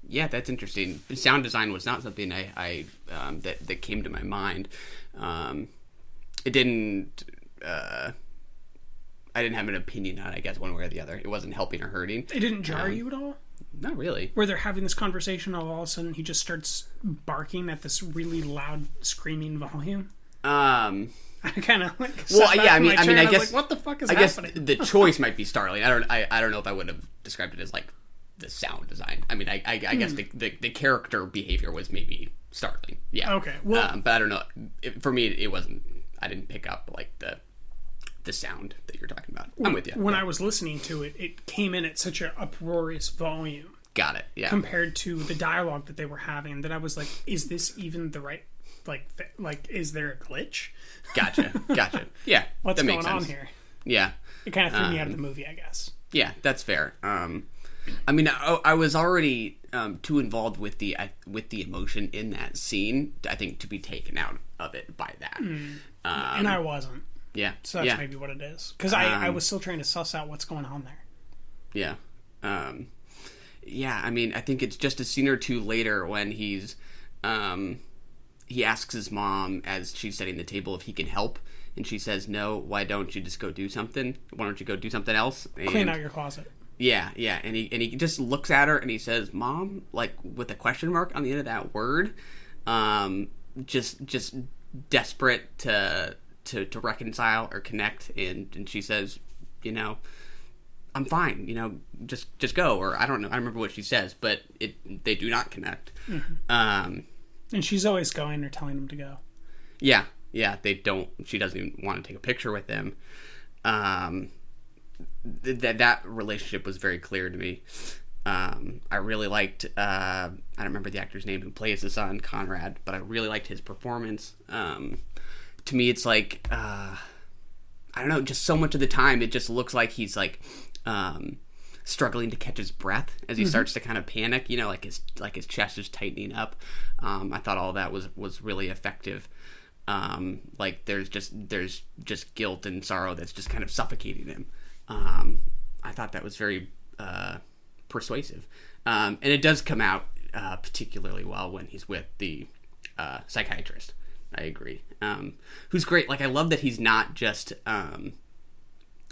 Yeah, that's interesting. Sound design was not something I that came to my mind. It didn't. I didn't have an opinion on it, I guess, one way or the other. It wasn't helping or hurting. It didn't jar you at all? Not really. Where they're having this conversation, all of a sudden he just starts barking at this really loud, screaming volume. I kind of like. Well, yeah. I mean, I guess. Like, what the fuck is happening? Guess the choice might be startling. I don't know if I would have described it as like the sound design. I mean, I guess the character behavior was maybe startling. Yeah. Okay. Well, but I don't know. For me, it wasn't. I didn't pick up like the sound that you're talking about. I'm with you. When I was listening to it, it came in at such an uproarious volume. Got it. Yeah. Compared to the dialogue that they were having, that I was like, is this even the right? Like, is there a glitch? Gotcha. Yeah. What's going on here? Yeah. It kind of threw me out of the movie, I guess. Yeah, that's fair. I mean, I was already too involved with the emotion in that scene, I think, to be taken out of it by that. And I wasn't. Yeah. So that's maybe what it is. Because I was still trying to suss out what's going on there. Yeah. Yeah, I mean, I think it's just a scene or two later when he asks his mom as she's setting the table if he can help. And she says, no, why don't you just go do something? Why don't you go do something else? Clean out your closet. Yeah. And he just looks at her and he says, Mom, like with a question mark on the end of that word, just desperate to reconcile or connect. And she says, I'm fine, just go. Or I don't know. I remember what she says, but they do not connect. Mm-hmm. And she's always going or telling him to go. Yeah, they don't. She doesn't even want to take a picture with him. That relationship was very clear to me. I really liked. I don't remember the actor's name who plays the son, Conrad, but I really liked his performance. To me, it's like I don't know. Just so much of the time, it just looks like he's like struggling to catch his breath as he starts to kind of panic. Like his chest is tightening up. I thought all that was really effective. Like there's just guilt and sorrow that's just kind of suffocating him. I thought that was very persuasive, and it does come out particularly well when he's with the psychiatrist. I agree. Who's great. Like I love that he's not just a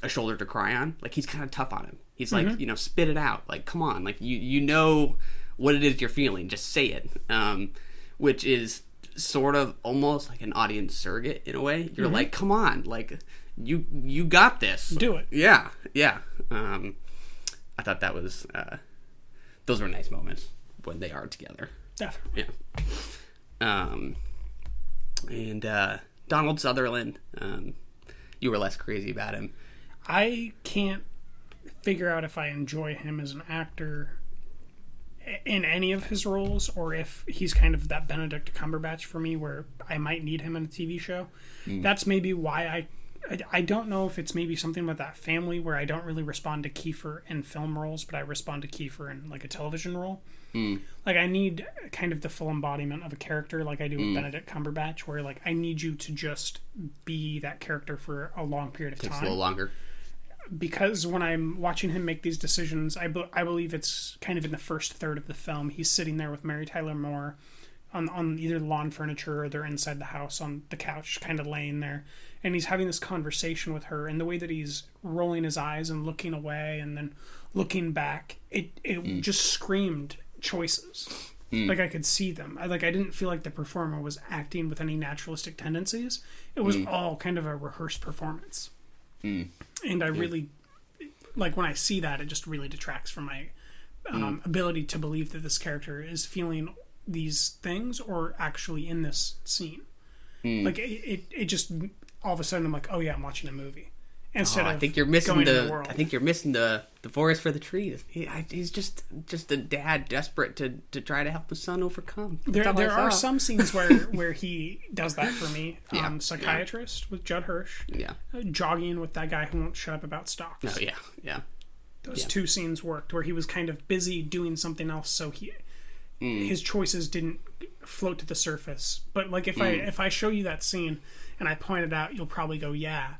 shoulder to cry on. Like he's kind of tough on him. He's like, spit it out. Like, come on. Like you know what it is you're feeling. Just say it. Which is sort of almost like an audience surrogate in a way. You're like, come on. Like you got this. Do it. Yeah. I thought that was those were nice moments when they are together. Definitely. Yeah. And Donald Sutherland, you were less crazy about him. I can't figure out if I enjoy him as an actor in any of his roles, or if he's kind of that Benedict Cumberbatch for me, where I might need him in a TV show. That's maybe why I don't know if it's maybe something with that family where I don't really respond to Kiefer in film roles, but I respond to Kiefer in like a television role. Like I need kind of the full embodiment of a character, like I do with Benedict Cumberbatch, where like I need you to just be that character for a long period of time. Takes a little longer. Because when I'm watching him make these decisions, I believe it's kind of in the first third of the film. He's sitting there with Mary Tyler Moore on either lawn furniture or they're inside the house on the couch, kind of laying there. And he's having this conversation with her, and the way that he's rolling his eyes and looking away and then looking back, it just screamed choices. Like I could see them. I didn't feel like the performer was acting with any naturalistic tendencies. It was all kind of a rehearsed performance. And I really, like when I see that, it just really detracts from my ability to believe that this character is feeling these things or actually in this scene. Like it just, all of a sudden I'm like, oh yeah, I'm watching a movie. instead of I think you're missing going to the world. I think you're missing the forest for the trees. He's just a dad desperate to try to help his son overcome. There are some scenes where he does that for me. Yeah. Psychiatrist with Judd Hirsch. Yeah. Jogging with that guy who won't shut up about stocks. Oh yeah, yeah. Those two scenes worked where he was kind of busy doing something else, so his choices didn't float to the surface. But like if I show you that scene and I point it out, you'll probably go, yeah.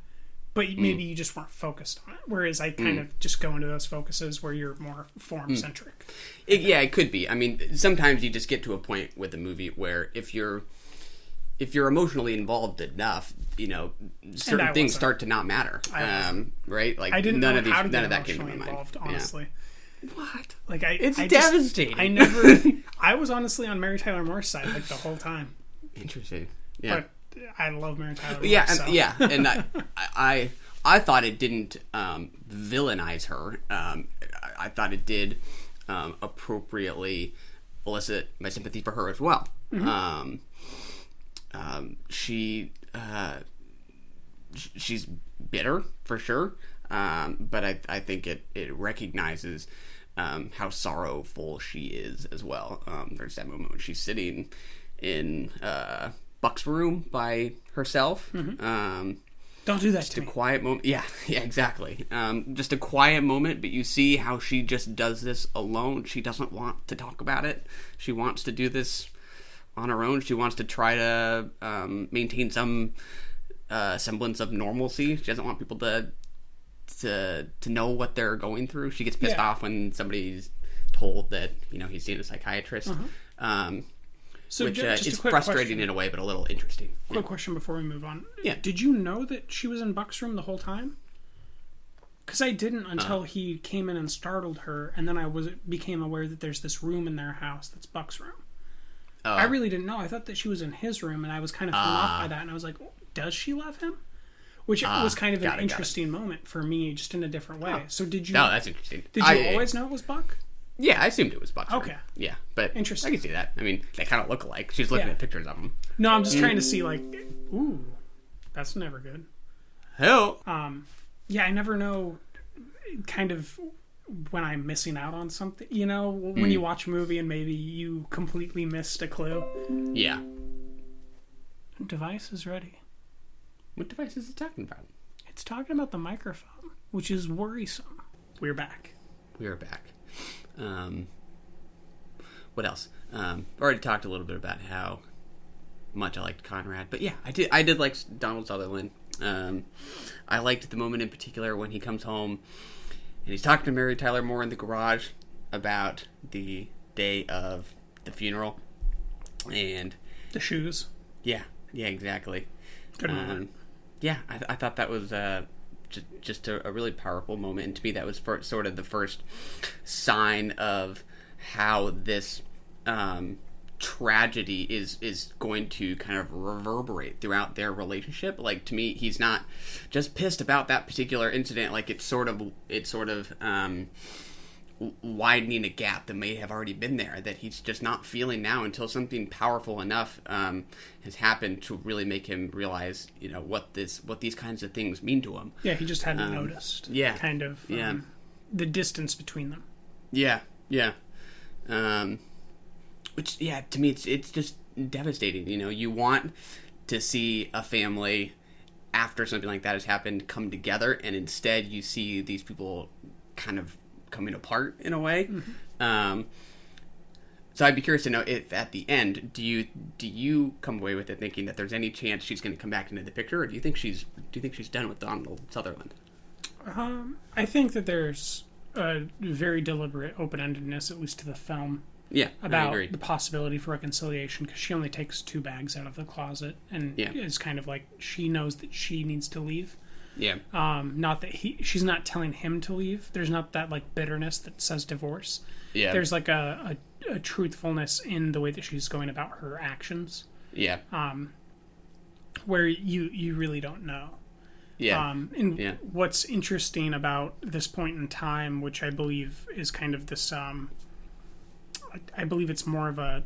But maybe you just weren't focused on it. Whereas I kind of just go into those focuses where you're more form-centric. It could be. I mean, sometimes you just get to a point with a movie where if you're emotionally involved enough, certain things start to not matter. Right? Like I didn't none know of these, how to none get of that came to my emotionally mind. involved, honestly. Yeah. What? Like it's I devastating. I was honestly on Mary Tyler Moore's side like the whole time. Interesting. Yeah. But I love Mary Tyler Moore. Yeah, and I thought it didn't villainize her. I thought it did appropriately elicit my sympathy for her as well. Mm-hmm. She's bitter for sure, but I think it recognizes how sorrowful she is as well. There's that moment when she's sitting in Buck's room by herself. Mm-hmm. Don't do that just to a me. Quiet moment. Yeah, exactly. Just a quiet moment, but you see how she just does this alone. She doesn't want to talk about it. She wants to do this on her own. She wants to try to maintain some semblance of normalcy. She doesn't want people to know what they're going through. She gets pissed off when somebody's told that he's seeing a psychiatrist. So which just is a quick frustrating question. in a way, but a little interesting. Quick question before we move on. Yeah. Did you know that she was in Buck's room the whole time? Because I didn't until he came in and startled her, and then I became aware that there's this room in their house that's Buck's room. I really didn't know. I thought that she was in his room, and I was kind of thrown off by that, and I was like, does she love him? Which was kind of an interesting moment for me, just in a different way. So did you... No, that's interesting. Did you always know it was Buck? Yeah, I assumed it was Butch. Okay. Yeah, but interesting. I can see that. I mean, they kind of look alike. She's looking at pictures of them. No, I'm just trying to see, like, ooh, that's never good. Hell. Yeah, I never know kind of when I'm missing out on something. When you watch a movie and maybe you completely missed a clue. Yeah. Device is ready. What device is it talking about? It's talking about the microphone, which is worrisome. We're back. We are back. What else? Already talked a little bit about how much I liked Conrad, but yeah, I did like Donald Sutherland. I liked the moment in particular when he comes home and he's talking to Mary Tyler Moore in the garage about the day of the funeral and the shoes. Yeah, exactly. Good moment. Yeah, I thought that was just a really powerful moment, and to me that was sort of the first sign of how this tragedy is going to kind of reverberate throughout their relationship. Like, to me, he's not just pissed about that particular incident. Like, it's sort of widening a gap that may have already been there, that he's just not feeling now until something powerful enough has happened to really make him realize, what these kinds of things mean to him. Yeah, he just hadn't noticed. Yeah, kind of. The distance between them. Yeah. Which, to me, it's just devastating. You want to see a family after something like that has happened come together, and instead you see these people kind of coming apart in a way. Mm-hmm. So I'd be curious to know if at the end, do you come away with it thinking that there's any chance she's going to come back into the picture, or do you think she's done with Donald Sutherland? I think that there's a very deliberate open-endedness, at least to the film. Yeah, about the possibility for reconciliation, because she only takes 2 bags out of the closet and is kind of like, she knows that she needs to leave. Yeah. Not that she's not telling him to leave. There's not that like bitterness that says divorce. Yeah. There's like a truthfulness in the way that she's going about her actions. Yeah. Where you really don't know. Yeah. What's interesting about this point in time, which I believe is kind of this, I believe it's more of a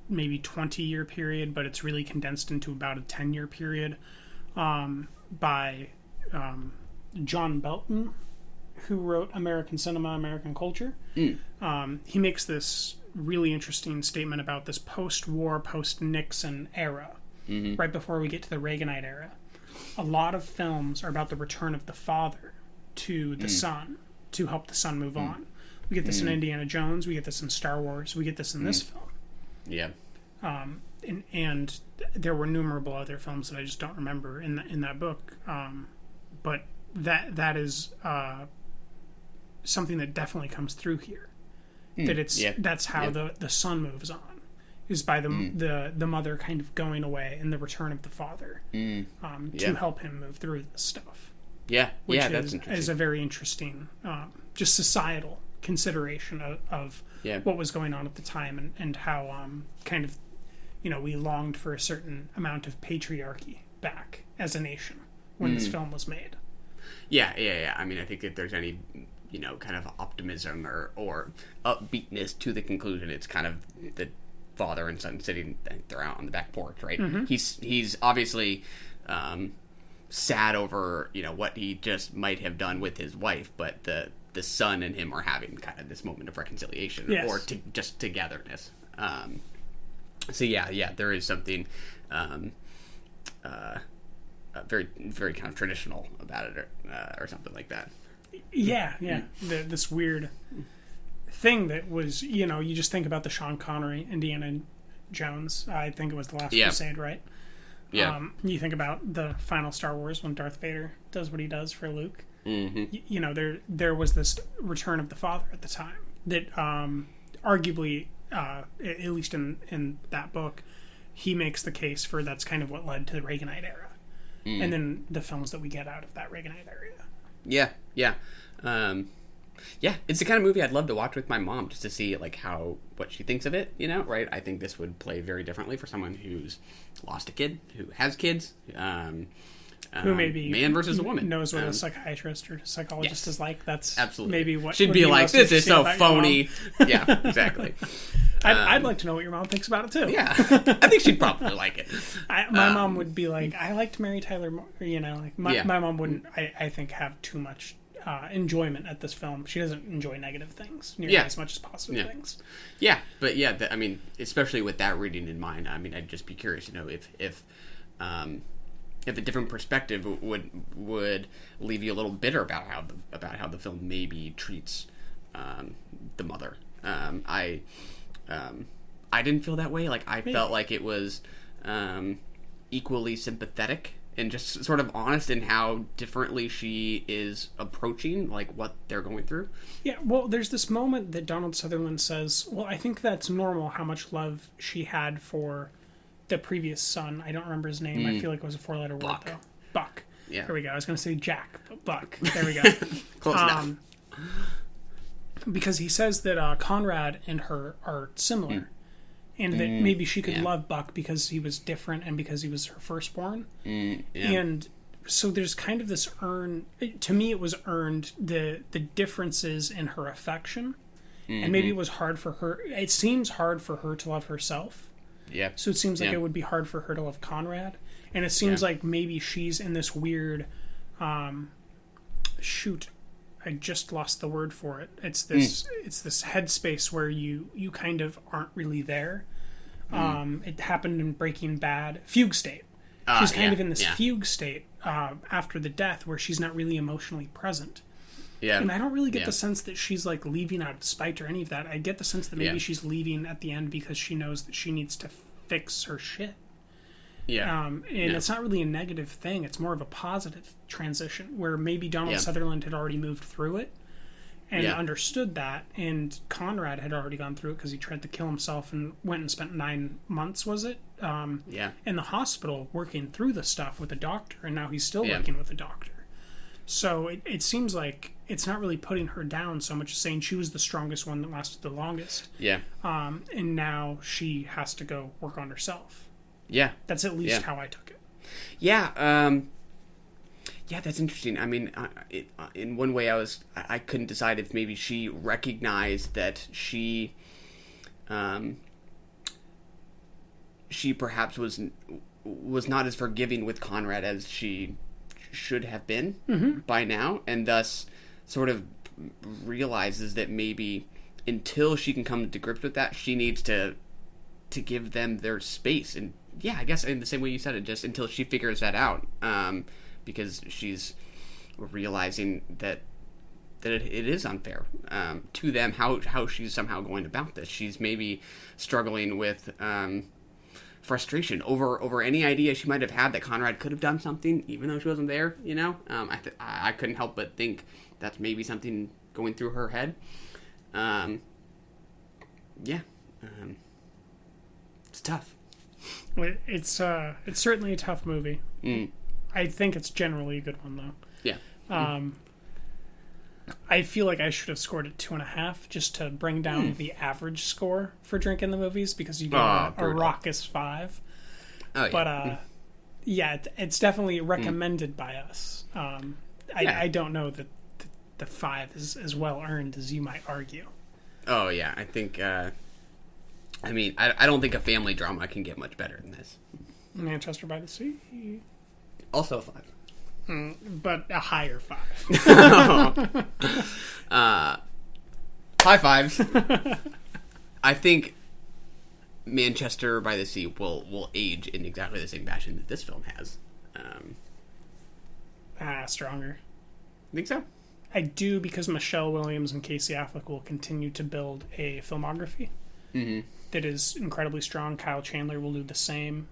maybe 20-year period, but it's really condensed into about a 10-year period, by John Belton, who wrote American Cinema, American Culture. He makes this really interesting statement about this post-war, post-Nixon era, right before we get to the Reaganite era. A lot of films are about the return of the father to the son, to help the son move on. We get this in Indiana Jones, we get this in Star Wars, we get this in this film. Yeah. And there were innumerable other films that I just don't remember in that book. But that is something that definitely comes through here. That that's how the son moves on, is by the mother kind of going away and the return of the father to help him move through this stuff. Which that's interesting. Is a very interesting, just societal consideration of what was going on at the time and how kind of, we longed for a certain amount of patriarchy back as a nation when this film was made. Yeah. I mean, I think if there's any, kind of optimism or upbeatness to the conclusion, it's kind of the father and son sitting there out on the back porch, right? He's obviously sad over, what he just might have done with his wife, but the son and him are having kind of this moment of reconciliation or just togetherness. So there is something very, very kind of traditional about it, or something like that. This weird thing that was, you just think about the Sean Connery Indiana Jones. I think it was The Last Crusade, right? You think about the final Star Wars when Darth Vader does what he does for Luke. There was this return of the father at the time that arguably, at least in that book, he makes the case for that's kind of what led to the Reaganite era. And then the films that we get out of that Reaganite era. It's the kind of movie I'd love to watch with my mom, just to see what she thinks of it, right? I think this would play very differently for someone who's lost a kid, who has kids, who maybe man versus a woman knows what a psychiatrist or psychologist is like. That's absolutely maybe what should be like. This is so phony. Yeah, exactly. I'd like to know what your mom thinks about it too. Yeah, I think she'd probably like it. My mom would be like, I liked Mary Tyler Moore. My mom wouldn't. I think have too much enjoyment at this film. She doesn't enjoy negative things nearly as much as positive things. But I mean, especially with that reading in mind, I mean, I'd just be curious, if a different perspective would leave you a little bitter about how the film maybe treats the mother. I didn't feel that way. I felt like it was equally sympathetic and just sort of honest in how differently she is approaching what they're going through. Yeah, well, there's this moment that Donald Sutherland says, well, I think that's normal how much love she had for the previous son. I don't remember his name. I feel like it was a 4-letter word, though. Buck. Yeah. There we go. I was going to say Jack, but Buck. There we go. Close enough. Because he says that Conrad and her are similar. And that maybe she could love Buck because he was different and because he was her firstborn. And so there's kind of this to me it was earned, the differences in her affection. And maybe it was hard for her, it seems hard for her to love herself. Yeah. So it seems like it would be hard for her to love Conrad. And it seems like maybe she's in this weird, I just lost the word for it. It's this headspace where you kind of aren't really there. It happened in Breaking Bad. Fugue state. She's kind of in this fugue state after the death where she's not really emotionally present. Yeah. And I don't really get the sense that she's leaving out of spite or any of that. I get the sense that maybe she's leaving at the end because she knows that she needs to fix her shit. Yeah. And it's not really a negative thing. It's more of a positive transition where maybe Donald Sutherland had already moved through it and understood that, and Conrad had already gone through it because he tried to kill himself and went and spent 9 months, was it? In the hospital working through the stuff with a doctor, and now he's still working with a doctor. So it seems like it's not really putting her down so much as saying she was the strongest one that lasted the longest. Yeah. And now she has to go work on herself. Yeah. That's at least how I took it. Yeah. Yeah, that's interesting. I mean, in one way I couldn't decide if maybe she recognized that she perhaps was not as forgiving with Conrad as she should have been by now, and thus sort of realizes that maybe until she can come to grips with that, she needs to give them their space. And yeah, I guess in the same way you said it, just until she figures that out, because she's realizing that it is unfair to them how she's somehow going about this. She's maybe struggling with frustration over any idea she might have had that Conrad could have done something, even though she wasn't there. I couldn't help but think that's maybe something going through her head. It's tough. It's certainly a tough movie. I think it's generally a good one, though. Yeah. I feel like I should have scored it 2.5 just to bring down the average score for drinking the movies, because you get a raucous 5. Oh, yeah. But it's definitely recommended by us. I don't know that the 5 is as well earned as you might argue. Oh yeah, I think. I don't think a family drama can get much better than this. Manchester by the Sea. Also a 5. But a higher 5. High fives. I think Manchester by the Sea will age in exactly the same fashion that this film has. Stronger. Think so? I do, because Michelle Williams and Casey Affleck will continue to build a filmography that is incredibly strong. Kyle Chandler will do the same.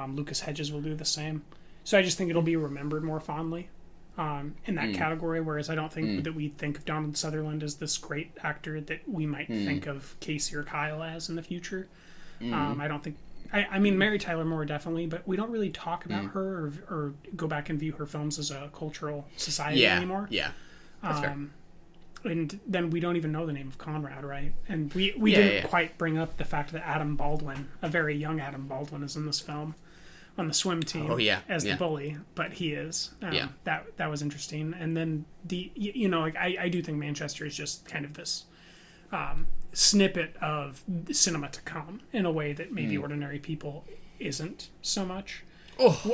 Lucas Hedges will do the same. So I just think it'll be remembered more fondly in that category, whereas I don't think that we think of Donald Sutherland as this great actor that we might think of Casey or Kyle as in the future. I don't think... I mean, Mary Tyler Moore, definitely, but we don't really talk about her or go back and view her films as a cultural society anymore. Yeah, that's fair. And then we don't even know the name of Conrad, right? And we didn't quite bring up the fact that Adam Baldwin, a very young Adam Baldwin, is in this film on the swim team as the bully, but he is. That was interesting. And then I do think Manchester is just kind of this snippet of cinema to come in a way that maybe Ordinary People isn't so much.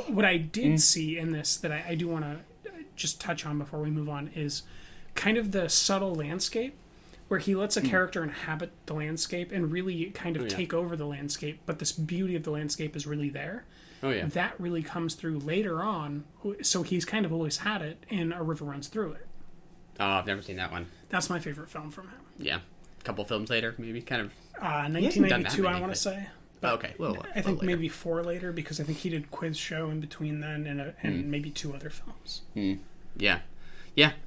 What I did see in this that I do want to just touch on before we move on is kind of the subtle landscape, where he lets a character inhabit the landscape and really kind of take over the landscape, but this beauty of the landscape is really there. That really comes through later on, so he's kind of always had it in A River Runs Through It. Oh, I've never seen that one. That's my favorite film from him. Yeah. A couple films later, maybe, kind of... 1992, I want to say. Okay, I think maybe 4 later, because I think he did Quiz Show in between then and maybe 2 other films. Yeah,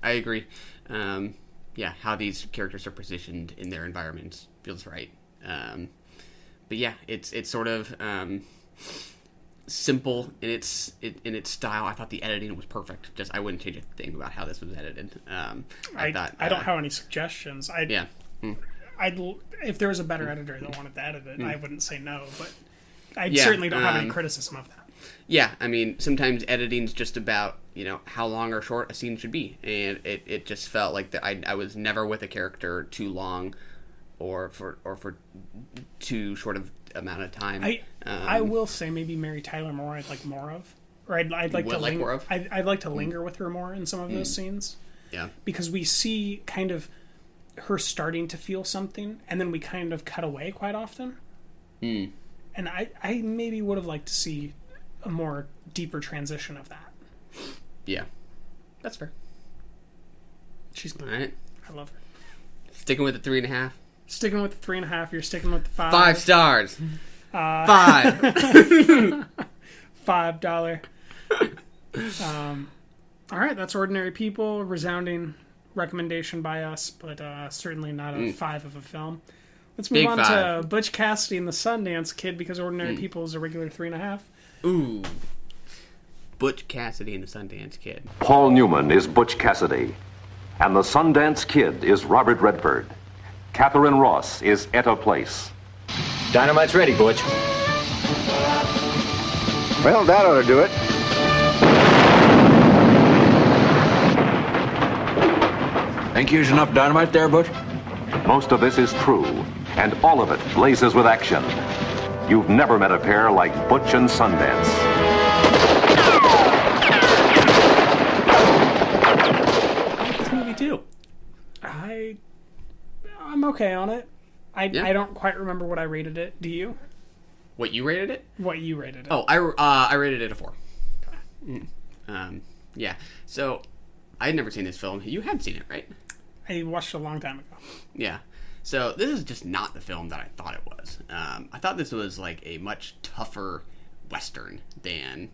I agree. How these characters are positioned in their environments feels right. But yeah, it's sort of simple in its style. I thought the editing was perfect. Just I wouldn't change a thing about how this was edited. I don't have any suggestions. If there was a better editor that wanted to edit it, I wouldn't say no, but I certainly don't have any criticism of that. Yeah, I mean, sometimes editing's just about, how long or short a scene should be, and it just felt like that I was never with a character too long or for too short of amount of time. I will say maybe Mary Tyler Moore I'd like more of, or I'd like to linger. More of? I'd like to linger with her more in some of those scenes. Yeah, because we see kind of her starting to feel something, and then we kind of cut away quite often. And I maybe would have liked to see a more deeper transition of that. Yeah, that's fair. She's good. All right. I love her. Sticking with the 3.5. Sticking with the 3.5. You're sticking with the 5. 5 stars. 5. $5. All right, that's Ordinary People. Resounding recommendation by us, but certainly not a 5 of a film. Let's move on to Butch Cassidy and the Sundance Kid, because Ordinary People is a regular 3.5. Ooh. Butch Cassidy and the Sundance Kid. Paul Newman is Butch Cassidy, and the Sundance Kid is Robert Redford. Catherine Ross is Etta Place. Dynamite's ready, Butch. Well, that ought to do it. Think there's enough dynamite there, Butch? Most of this is true, and all of it blazes with action. You've never met a pair like Butch and Sundance. too. I'm okay on it. I don't quite remember what I rated it. Do you? What you rated it? What you rated it? Oh, I rated it a 4. Yeah. So I had never seen this film. You had seen it, right? I watched it a long time ago. Yeah. So this is just not the film that I thought it was. I thought this was like a much tougher Western than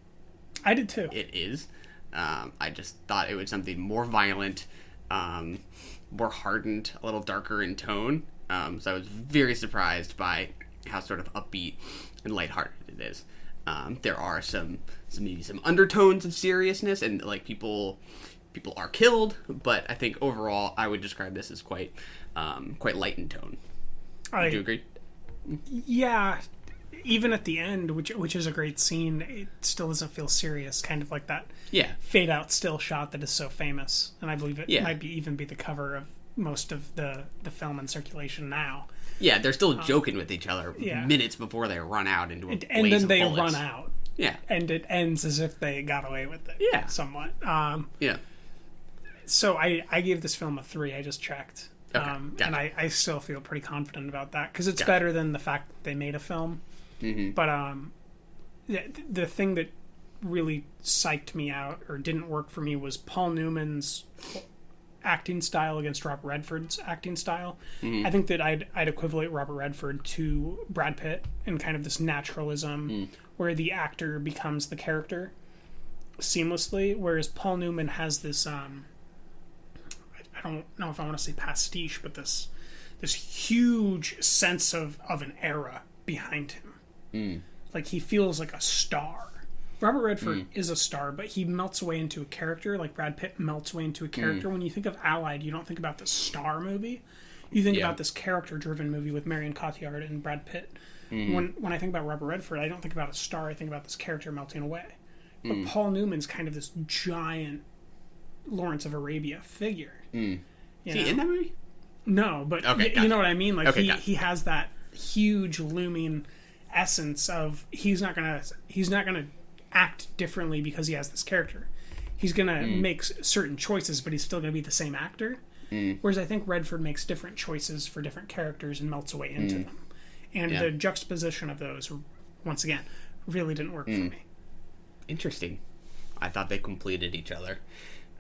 I did too. It is. I just thought it was something more violent, more hardened, a little darker in tone. So I was very surprised by how sort of upbeat and lighthearted it is. There are some undertones of seriousness, and like people are killed, but I think overall I would describe this as quite light in tone. Would you agree? Yeah. Even at the end, which is a great scene, it still doesn't feel serious. Kind of like that fade out still shot that is so famous, and I believe it might even be the cover of most of the film in circulation now. Yeah, they're still joking with each other minutes before they run out into a blaze and then they of bullets. run out. Yeah, and it ends as if they got away with it. Yeah, somewhat. Yeah. So I gave this film a 3. I just checked. Okay, gotcha. And I still feel pretty confident about that because it's better than the fact that they made a film. Mm-hmm. But the thing that really psyched me out or didn't work for me was Paul Newman's acting style against Robert Redford's acting style. Mm-hmm. I think that I'd equivalent Robert Redford to Brad Pitt in kind of this naturalism where the actor becomes the character seamlessly, whereas Paul Newman has this I don't know if I want to say pastiche, but this huge sense of an era behind him. Like he feels like a star. Robert Redford is a star, but he melts away into a character like Brad Pitt melts away into a character. When you think of Allied, you don't think about the star movie. You think about this character-driven movie with Marion Cotillard and Brad Pitt. When I think about Robert Redford, I don't think about a star. I think about this character melting away. But Paul Newman's kind of this giant Lawrence of Arabia figure. Is he in that movie? No, but you know what I mean. Like he has that huge looming essence of he's not gonna act differently because he has this character. He's gonna make certain choices, but he's still gonna be the same actor. Whereas I think Redford makes different choices for different characters and melts away into them. And the juxtaposition of those, once again, really didn't work for me. Interesting. I thought they completed each other.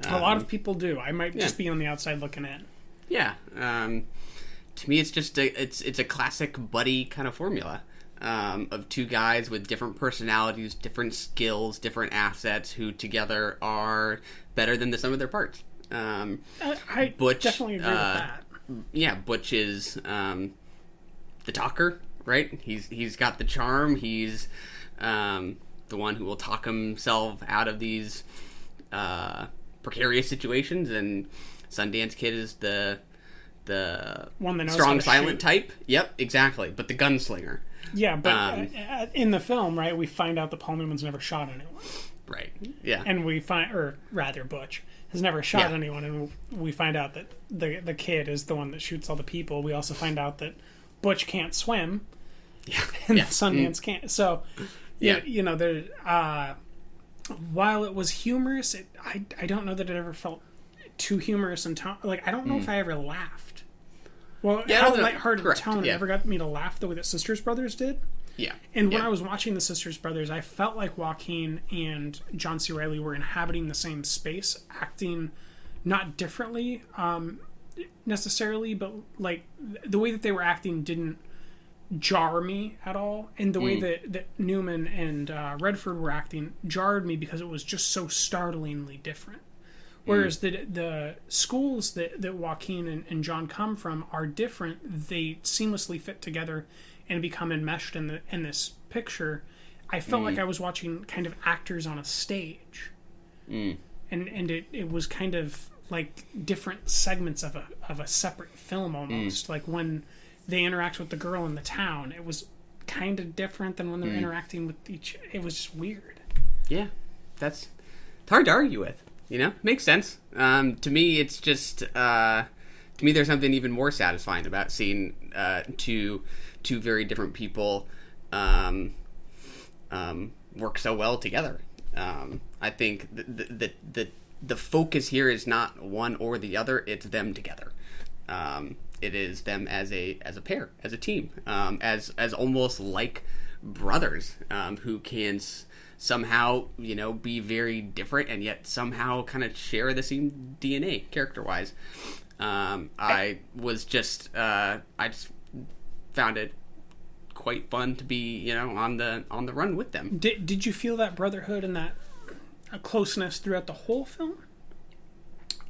A lot of people do. I might just be on the outside looking in. Yeah. To me, it's just it's a classic buddy kind of formula. Of two guys with different personalities, different skills, different assets, who together are better than the sum of their parts. I Butch, definitely agree with that. Yeah, Butch is the talker, right? He's got the charm. He's the one who will talk himself out of these precarious situations, and Sundance Kid is the one that knows strong, how to silent shoot. type. Yep, exactly. But the gunslinger. Yeah, but in the film, right, we find out that Paul Newman's never shot anyone. Right. Yeah. And we find, or rather, Butch has never shot anyone, and we find out that the kid is the one that shoots all the people. We also find out that Butch can't swim. Yeah. And Sundance can't. So, you know, there. While it was humorous, I don't know that it ever felt too humorous and like I don't know if I ever laughed. Well, how lighthearted tone never got me to laugh the way that Sisters Brothers did. Yeah. And when I was watching the Sisters Brothers, I felt like Joaquin and John C. Reilly were inhabiting the same space, acting not differently necessarily, but like the way that they were acting didn't jar me at all. And the way that Newman and Redford were acting jarred me because it was just so startlingly different. Whereas the schools that Joaquin and John come from are different. They seamlessly fit together and become enmeshed in this picture. I felt like I was watching kind of actors on a stage. And it was kind of like different segments of a separate film almost. Like when they interact with the girl in the town, it was kind of different than when they're interacting with each. It was just weird. Yeah, it's hard to argue with. You know, makes sense. To me, it's just to me, there's something even more satisfying about seeing two very different people work so well together. I think the the focus here is not one or the other; it's them together. It is them as a pair, as a team, as almost like brothers who can somehow, be very different and yet somehow kind of share the same DNA character-wise. I just found it quite fun to be, on the run with them. Did you feel that brotherhood and that closeness throughout the whole film?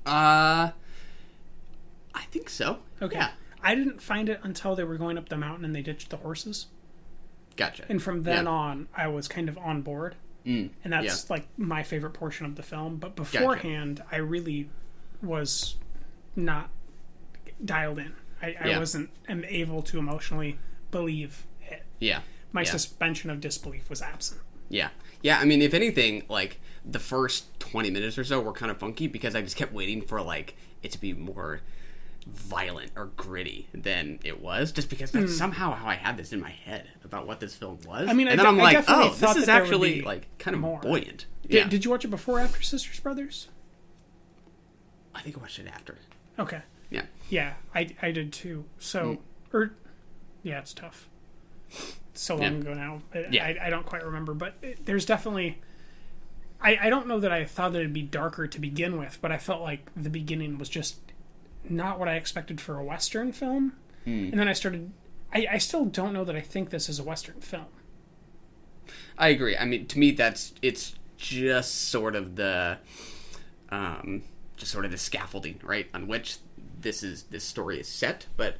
I think so. Okay. Yeah. I didn't find it until they were going up the mountain and they ditched the horses. Gotcha. And from then on, I was kind of on board. And that's like my favorite portion of the film. But beforehand, I really was not dialed in. I wasn't able to emotionally believe it. Yeah. My suspension of disbelief was absent. Yeah. Yeah, I mean, if anything, like, the first 20 minutes or so were kind of funky because I just kept waiting for, like, it to be more violent or gritty than it was, just because that's somehow how I had this in my head about what this film was. I mean, and then I'm like, oh, this is actually, like, kind of more buoyant. Yeah. Did you watch it before or after Sisters Brothers? I think I watched it after. Okay. Yeah. Yeah, I did too. So, it's tough. It's so long ago now. I don't quite remember, but there's definitely... I don't know that I thought that it'd be darker to begin with, but I felt like the beginning was just not what I expected for a Western film. And then I started... I still don't know that I think this is a Western film. I agree. I mean, to me, it's just sort of the... the scaffolding, right, on which this story is set, but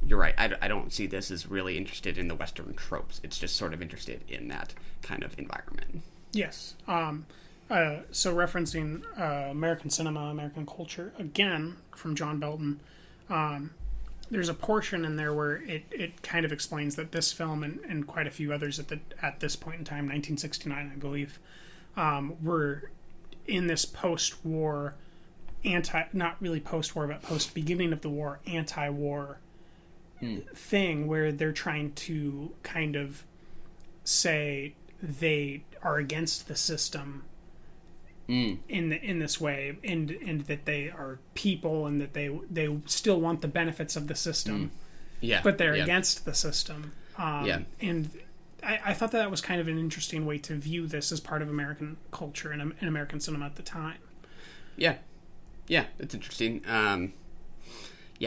you're right. I don't see this as really interested in the Western tropes. It's just sort of interested in that kind of environment. Yes. So referencing American cinema, American culture, again, from John Belton, there's a portion in there where it kind of explains that this film and quite a few others at this point in time, 1969, I believe, were in this post-war, not really post-war, but post-beginning of the war, anti-war thing where they're trying to kind of say they are against the system in this way, and that they are people, and that they still want the benefits of the system, but they're against the system. And I thought that was kind of an interesting way to view this as part of American culture and American cinema at the time. Yeah, it's interesting. I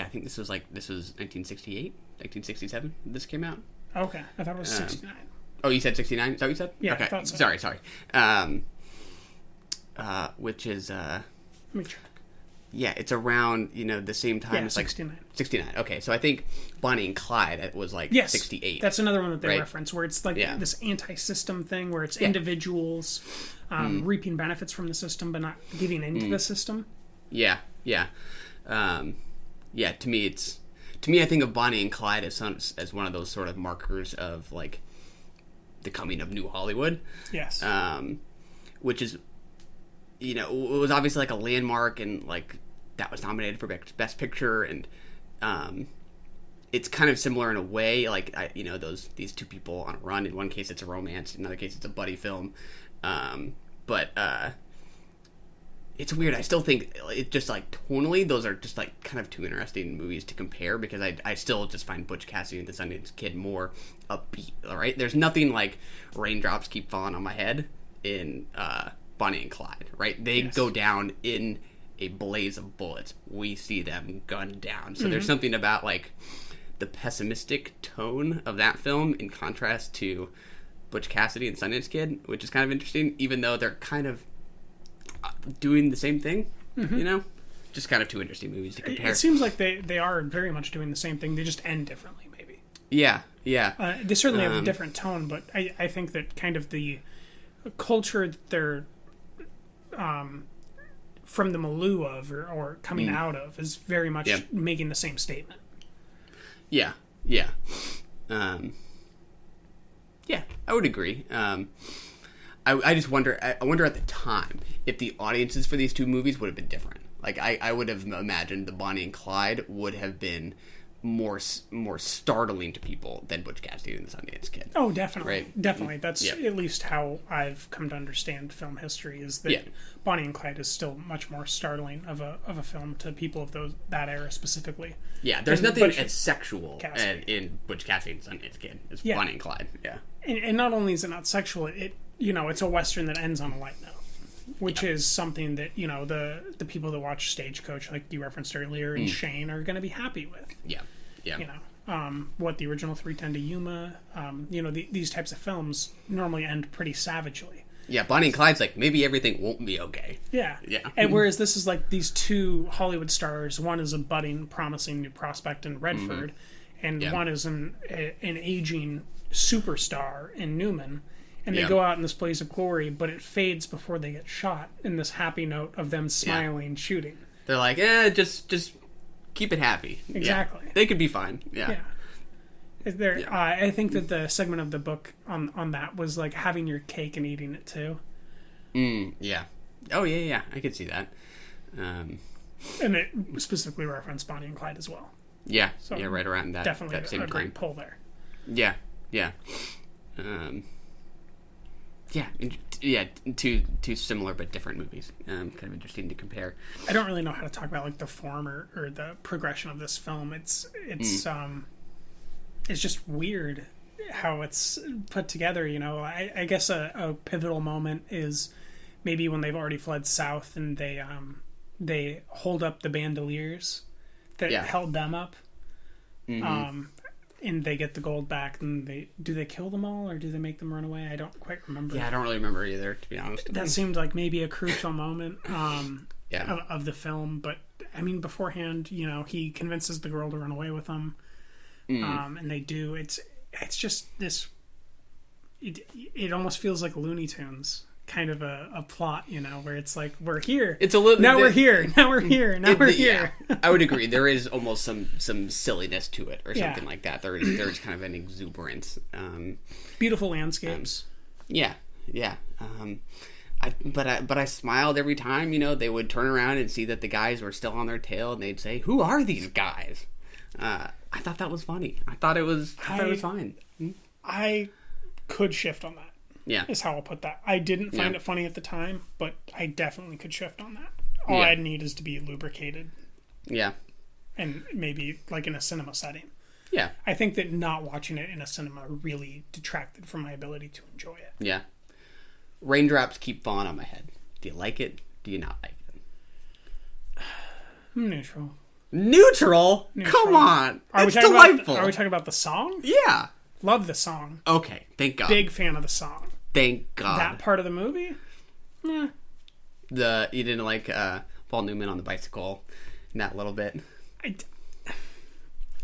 think this was 1968, 1967. This came out. Okay, I thought it was 69. Oh, you said 69? Is that what you said? Yeah, okay. I thought so. Sorry. Which is Let me check. Yeah, it's around, the same time. Yeah, it's 69. 69. Okay, so I think Bonnie and Clyde was 68. That's another one that they reference, where it's this anti-system thing, where it's individuals reaping benefits from the system, but not giving into the system. Yeah. To me, I think of Bonnie and Clyde as one of those sort of markers of the coming of New Hollywood. Yes. Which is, it was obviously a landmark, and that was nominated for Best Picture, and it's kind of similar in a way. These two people on a run. In one case, it's a romance. In another case, it's a buddy film. But it's weird. I still think it just tonally, those are just kind of two interesting movies to compare, because I still just find Butch Cassidy and the Sundance Kid more upbeat. All right, there's nothing like raindrops keep falling on my head in Bonnie and Clyde. Right, they go down in a blaze of bullets. We see them gunned down. So there's something about the pessimistic tone of that film in contrast to Butch Cassidy and Sundance Kid, which is kind of interesting, even though they're kind of doing the same thing, just kind of two interesting movies to compare. It seems like they are very much doing the same thing. They just end differently, maybe. Yeah. They certainly have a different tone, but I think that kind of the culture that they're from the milieu of or coming out of is very much making the same statement. Yeah. I would agree. I just wonder. I wonder at the time if the audiences for these two movies would have been different. I would have imagined the Bonnie and Clyde would have been more startling to people than Butch Cassidy and the Sundance Kid. Oh, definitely. Right? Definitely. That's at least how I've come to understand film history, is that Bonnie and Clyde is still much more startling of a film to people of that era specifically. Yeah, there's nothing as sexual in Butch Cassidy and the Sundance Kid as Bonnie and Clyde. Yeah. And not only is it not sexual, it's a Western that ends on a light note, which is something that, the people that watch Stagecoach, like you referenced earlier, and Shane are going to be happy with. Yeah. Yeah. What the original 3:10 to Yuma, these types of films normally end pretty savagely. Yeah, Bonnie and Clyde's like, maybe everything won't be okay. Yeah. And whereas this is like these two Hollywood stars, one is a budding, promising new prospect in Redford, and one is an aging superstar in Newman. And they go out in this blaze of glory, but it fades before they get shot in this happy note of them smiling, shooting. They're like, just keep it happy. Exactly. Yeah. They could be fine. Yeah. I think that the segment of the book on that was like having your cake and eating it too. Yeah. Oh, yeah. I could see that. And it specifically referenced Bonnie and Clyde as well. Yeah. So right around that. Definitely that same a great pull there. Yeah. Two similar but different movies. Kind of interesting to compare. I don't really know how to talk about like the form or the progression of this film. It's just weird how it's put together. I guess a pivotal moment is maybe when they've already fled south and they hold up the bandoliers that held them up. And they get the gold back, and do they kill them all, or do they make them run away? I don't quite remember. Yeah, I don't really remember either, to be honest. That seemed like maybe a crucial moment of the film. But, I mean, beforehand, he convinces the girl to run away with him. And they do. It's just this... It almost feels like Looney Tunes kind of a plot, where it's like, we're here. It's a little now we're here. Now we're here. Now we're here. Yeah, I would agree. There is almost some silliness to it, or something like that. There's kind of an exuberance. Beautiful landscapes. Yeah. But I smiled every time. They would turn around and see that the guys were still on their tail, and they'd say, "Who are these guys?" I thought that was funny. I thought it was fine. I could shift on that. Yeah. Is how I'll put that. I didn't find it funny at the time, but I definitely could shift on that. All I'd need is to be lubricated. Yeah. And maybe like in a cinema setting. Yeah. I think that not watching it in a cinema really detracted from my ability to enjoy it. Yeah. Raindrops keep falling on my head. Do you like it? Do you not like it? I'm neutral. Neutral? Come on. It's delightful. Are we talking about the song? Yeah. Love the song. Okay. Thank God. Big fan of the song. Thank God. That part of the movie? You didn't like Paul Newman on the bicycle in that little bit?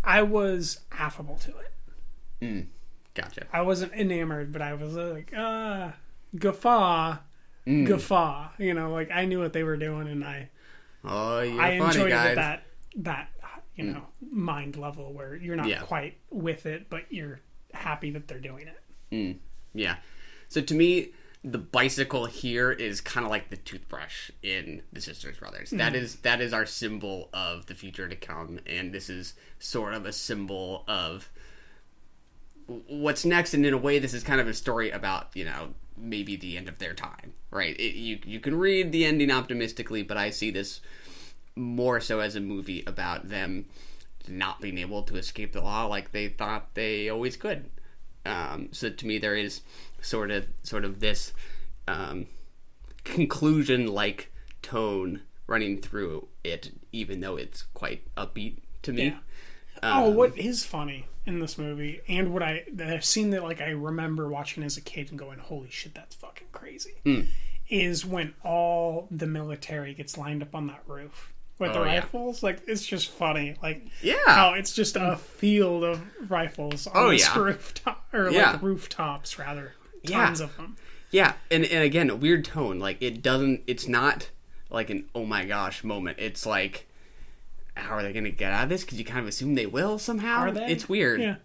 I was affable to it. Gotcha. I wasn't enamored, but I was like, guffaw. Like I knew what they were doing, and I enjoyed it at that mind level where you're not quite with it, but you're happy that they're doing it. Yeah. So to me, the bicycle here is kind of like the toothbrush in The Sisters Brothers. That is our symbol of the future to come, and this is sort of a symbol of what's next. And in a way, this is kind of a story about maybe the end of their time, right? You can read the ending optimistically, but I see this more so as a movie about them not being able to escape the law like they thought they always could. So to me, there is sort of this conclusion-like tone running through it, even though it's quite upbeat to me. Yeah. What is funny in this movie, and what a scene that like I remember watching as a kid and going, "Holy shit, that's fucking crazy," is when all the military gets lined up on that roof with the rifles. Like, it's just funny. Like, how it's just a field of rifles on this rooftop, or like rooftops rather. Tons of them. Yeah, and again, a weird tone. Like, it's not like an oh my gosh moment. It's like, how are they going to get out of this? Because you kind of assume they will somehow. Are they? It's weird. Yeah.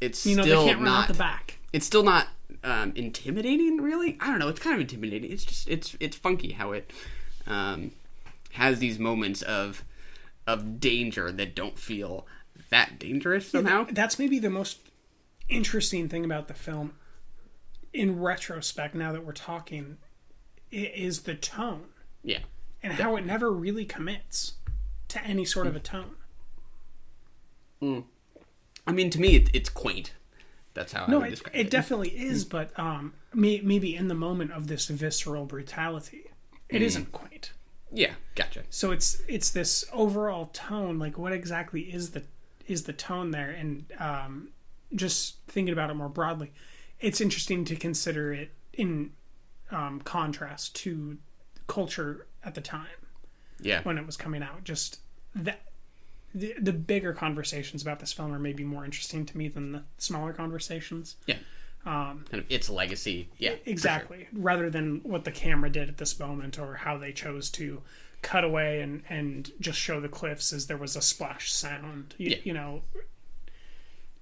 It's still they can't run out the back. It's still not intimidating, really. I don't know. It's kind of intimidating. It's just it's funky how it has these moments of danger that don't feel that dangerous somehow. That's maybe the most interesting thing about the film, in retrospect, now that we're talking, is the tone. Yeah. And how it never really commits to any sort of a tone. I mean, to me, it's quaint. That's how I would describe it. It definitely is, but maybe in the moment of this visceral brutality, it isn't quaint. Yeah, gotcha. So it's this overall tone. Like, what exactly is the tone there? And just thinking about it more broadly, it's interesting to consider it in contrast to culture at the time. Yeah, when it was coming out, just that. The bigger conversations about this film are maybe more interesting to me than the smaller conversations. Yeah. Kind of its legacy. Yeah. Exactly. Sure. Rather than what the camera did at this moment, or how they chose to cut away and just show the cliffs as there was a splash sound. You know.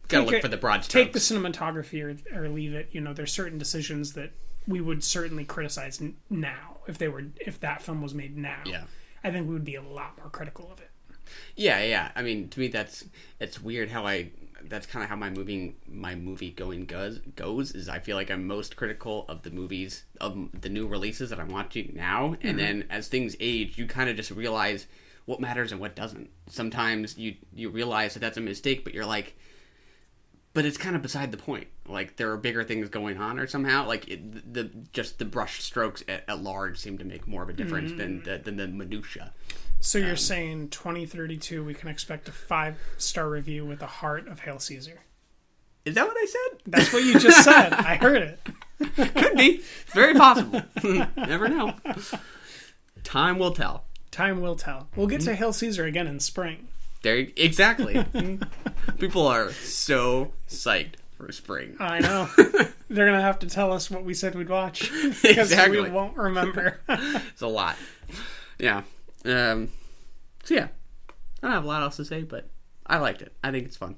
Gotta look for the broad strokes. Take the cinematography or leave it. You know, there's certain decisions that we would certainly criticize now if that film was made now. Yeah. I think we would be a lot more critical of it. Yeah. I mean, to me, it's weird how that's kind of how my movie going goes. Is I feel like I'm most critical of the movies, of the new releases that I'm watching now, and then as things age, you kind of just realize what matters and what doesn't. Sometimes you realize that that's a mistake, but you're like, but it's kind of beside the point. Like, there are bigger things going on, or somehow, like, the brush strokes at large seem to make more of a difference than the minutia. So you're saying 2032, we can expect a 5-star review with the heart of Hail Caesar? Is that what I said? That's what you just said. I heard it. Could be. It's very possible. Never know. Time will tell. Time will tell. We'll get to Hail Caesar again in spring. Exactly. People are so psyched for spring. I know. They're going to have to tell us what we said we'd watch. Because exactly. we won't remember. It's a lot. Yeah. So yeah. I don't have a lot else to say, but I liked it. I think it's fun.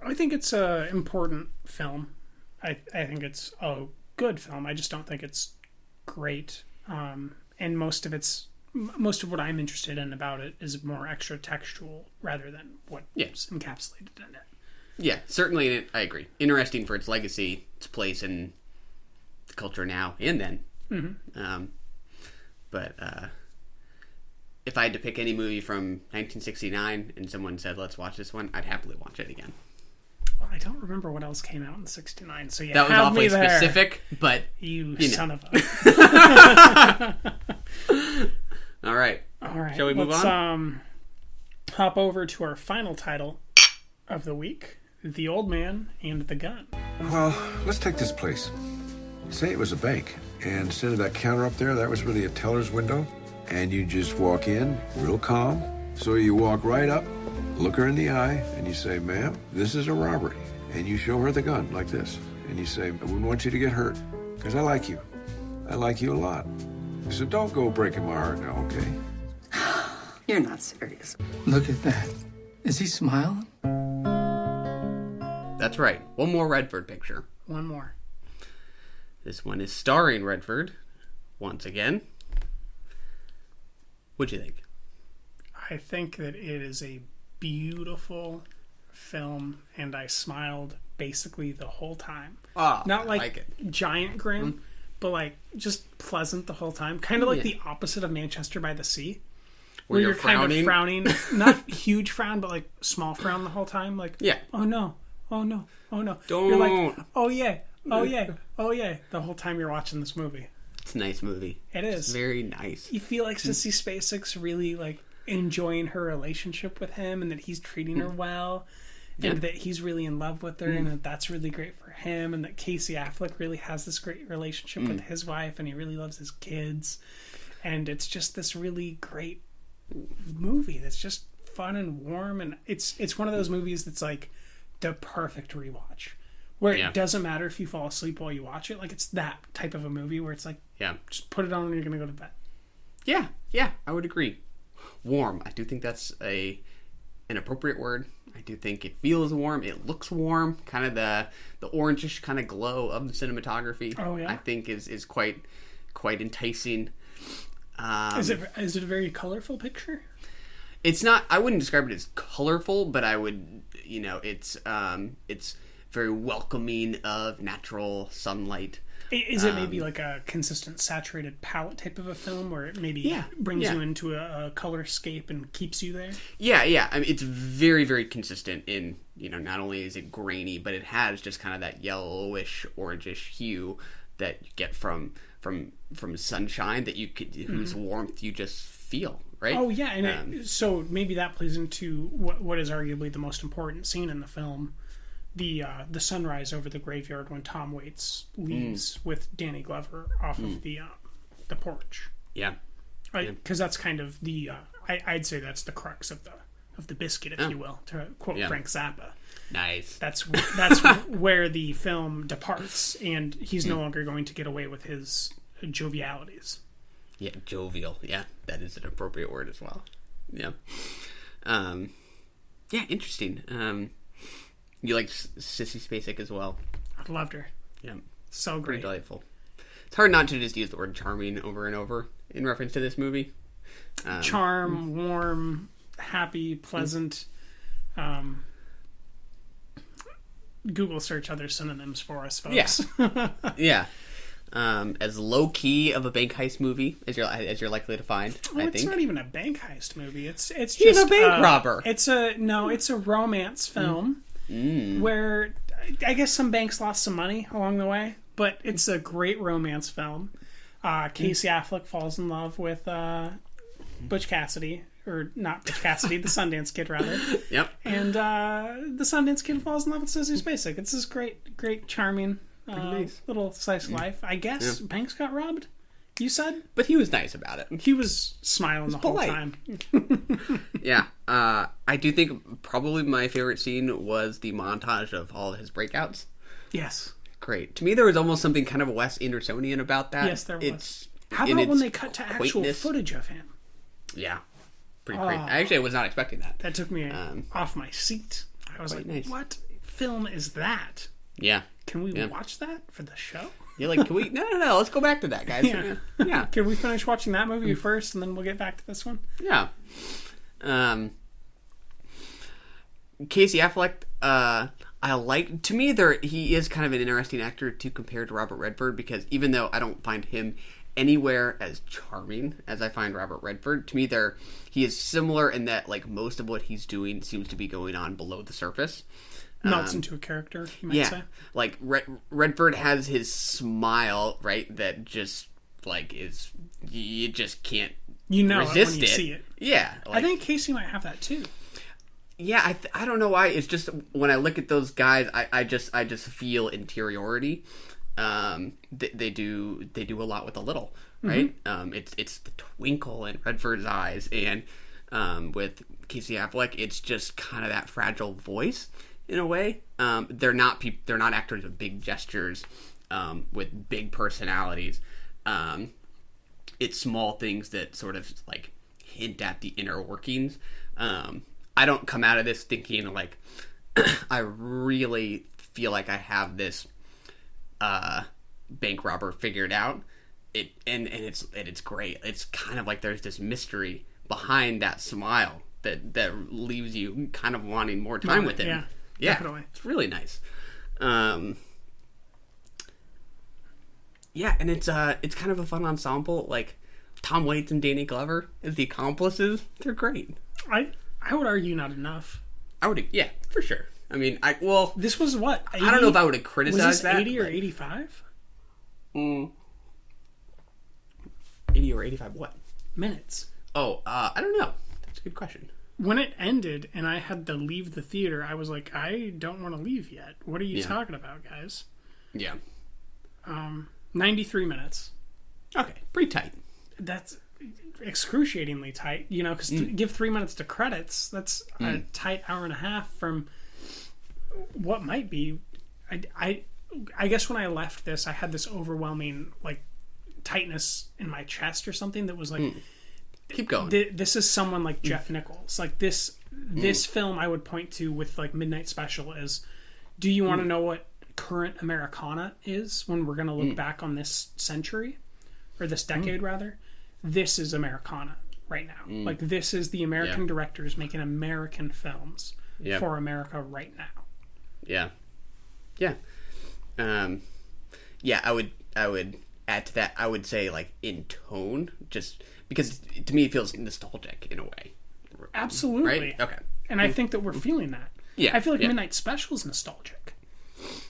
I think it's an important film. I think it's a good film. I just don't think it's great. And most of what I'm interested in about it is more extra textual rather than what's encapsulated in it. Yeah, certainly, I agree. Interesting for its legacy, its place in the culture now and then. Mm-hmm. But if I had to pick any movie from 1969 and someone said, let's watch this one, I'd happily watch it again. Well, I don't remember what else came out in 69, so that was awfully specific, but... You know. son of a... All right. Shall we move on? Let's hop over to our final title of the week, The Old Man and the Gun. Well, let's take this place. Say it was a bank, and instead of that counter up there, that was really a teller's window, and you just walk in, real calm. So you walk right up, look her in the eye, and you say, ma'am, this is a robbery. And you show her the gun, like this. And you say, I wouldn't want you to get hurt, because I like you. I like you a lot. So don't go breaking my heart now, okay? You're not serious. Look at that. Is he smiling? That's right. One more Redford picture. One more. This one is starring Redford once again. What'd you think? I think that it is a beautiful film, and I smiled basically the whole time. Not like giant grin, but like just pleasant the whole time. Kind of like the opposite of Manchester by the Sea. Where you're kind of frowning. Not huge frown, but like small frown the whole time. Like, oh no, oh no, oh no. Don't. You're like, oh yeah, oh yeah, oh yeah, the whole time you're watching this movie. It's a nice movie. It is. It's very nice. You feel like Sissy Spacek's really like enjoying her relationship with him, and that he's treating her well, and that he's really in love with her, and that that's really great for him, and that Casey Affleck really has this great relationship with his wife, and he really loves his kids, and it's just this really great movie that's just fun and warm, and it's one of those movies that's like the perfect rewatch, where it doesn't matter if you fall asleep while you watch it. Like, it's that type of a movie where it's like, just put it on and you're gonna go to bed. Yeah, I would agree. Warm. I do think that's an appropriate word. I do think it feels warm. It looks warm. Kind of the orangish kind of glow of the cinematography. Oh yeah. I think is quite enticing. Is it a very colorful picture? It's not. I wouldn't describe it as colorful, but I would. It's very welcoming of natural sunlight. Is it maybe like a consistent saturated palette type of a film where it maybe brings you into a colorscape and keeps you there? Yeah. I mean, it's very, very consistent in, not only is it grainy, but it has just kind of that yellowish, orangish hue that you get from sunshine that you could, whose warmth you just feel, right? Oh, yeah. And so maybe that plays into what is arguably the most important scene in the film. The sunrise over the graveyard when Tom Waits leaves with Danny Glover off of the porch. Yeah, because that's kind of the I'd say that's the crux of the biscuit, if you will, to quote Frank Zappa. Nice. That's where the film departs, and he's no longer going to get away with his jovialities. Yeah, jovial. Yeah, that is an appropriate word as well. Yeah. Yeah, interesting. You like Sissy Spacek as well? I loved her. Yeah. So great. Pretty delightful. It's hard not to just use the word charming over and over in reference to this movie. Charm, warm, happy, pleasant. Google search other synonyms for us, folks. Yeah. Yeah. As low key of a bank heist movie as you're likely to find. I think it's not even a bank heist movie. It's just he's a bank robber. It's a romance film where I guess some banks lost some money along the way, but it's a great romance film. Casey Affleck falls in love with Butch Cassidy, or not Butch Cassidy, the Sundance Kid rather. Yep. And the Sundance Kid falls in love with Sissy Spacek. It's this great, charming. Nice. Little slice of life. I guess banks got robbed, you said? But he was nice about it. He was smiling the whole time. Yeah. I do think probably my favorite scene was the montage of all of his breakouts. Yes. Great. To me, there was almost something kind of Wes Andersonian about that. Yes, there was. How about when they cut to actual footage of him? Yeah. Pretty great. Actually, I was not expecting that. That took me off my seat. I was like, nice. What film is that? Yeah. Can we watch that for the show? You're like, can we? No. Let's go back to that, guys. Yeah. Can we finish watching that movie first, and then we'll get back to this one? Yeah. Casey Affleck, I like. To me, he is kind of an interesting actor to compare to Robert Redford, because even though I don't find him anywhere as charming as I find Robert Redford, to me he is similar in that like most of what he's doing seems to be going on below the surface. Melts into a character, you might say. Like Redford has his smile, right? That just like is, you just can't resist it when you see it. Yeah, I think Casey might have that too. Yeah, I don't know why. It's just when I look at those guys, I just feel interiority. They do a lot with a little, right? It's the twinkle in Redford's eyes, and with Casey Affleck, it's just kind of that fragile voice. In a way, they're not actors with big gestures, with big personalities. It's small things that sort of like hint at the inner workings. I don't come out of this thinking like I really feel like I have this bank robber figured out. It's great. It's kind of like there's this mystery behind that smile that leaves you kind of wanting more time with him. Yeah, definitely. It's really nice. Yeah, and it's kind of a fun ensemble. Like Tom Waits and Danny Glover as the accomplices. They're great. I would argue not enough. Yeah, for sure. I mean, this was what? 80? I don't know if I would have criticized was this that. 80 or 85? 80 or 85 what? Minutes. Oh, I don't know. That's a good question. When it ended and I had to leave the theater, I was like, I don't want to leave yet. What are you talking about, guys? Yeah. 93 minutes. Okay, pretty tight. That's excruciatingly tight, because to give 3 minutes to credits, that's a tight hour and a half from what might be. I guess when I left this, I had this overwhelming like tightness in my chest or something that was like, keep going. This is someone like Jeff Nichols. Like this film I would point to with like Midnight Special is, do you want to know what current Americana is when we're going to look back on this century or this decade rather? This is Americana right now. Like, this is the American directors making American films for America right now. Yeah. Yeah. I would add to that. I would say, like, in tone, just because to me it feels nostalgic in a way. Absolutely. Right? Okay. And I think that we're feeling that. Yeah. I feel like Midnight Special is nostalgic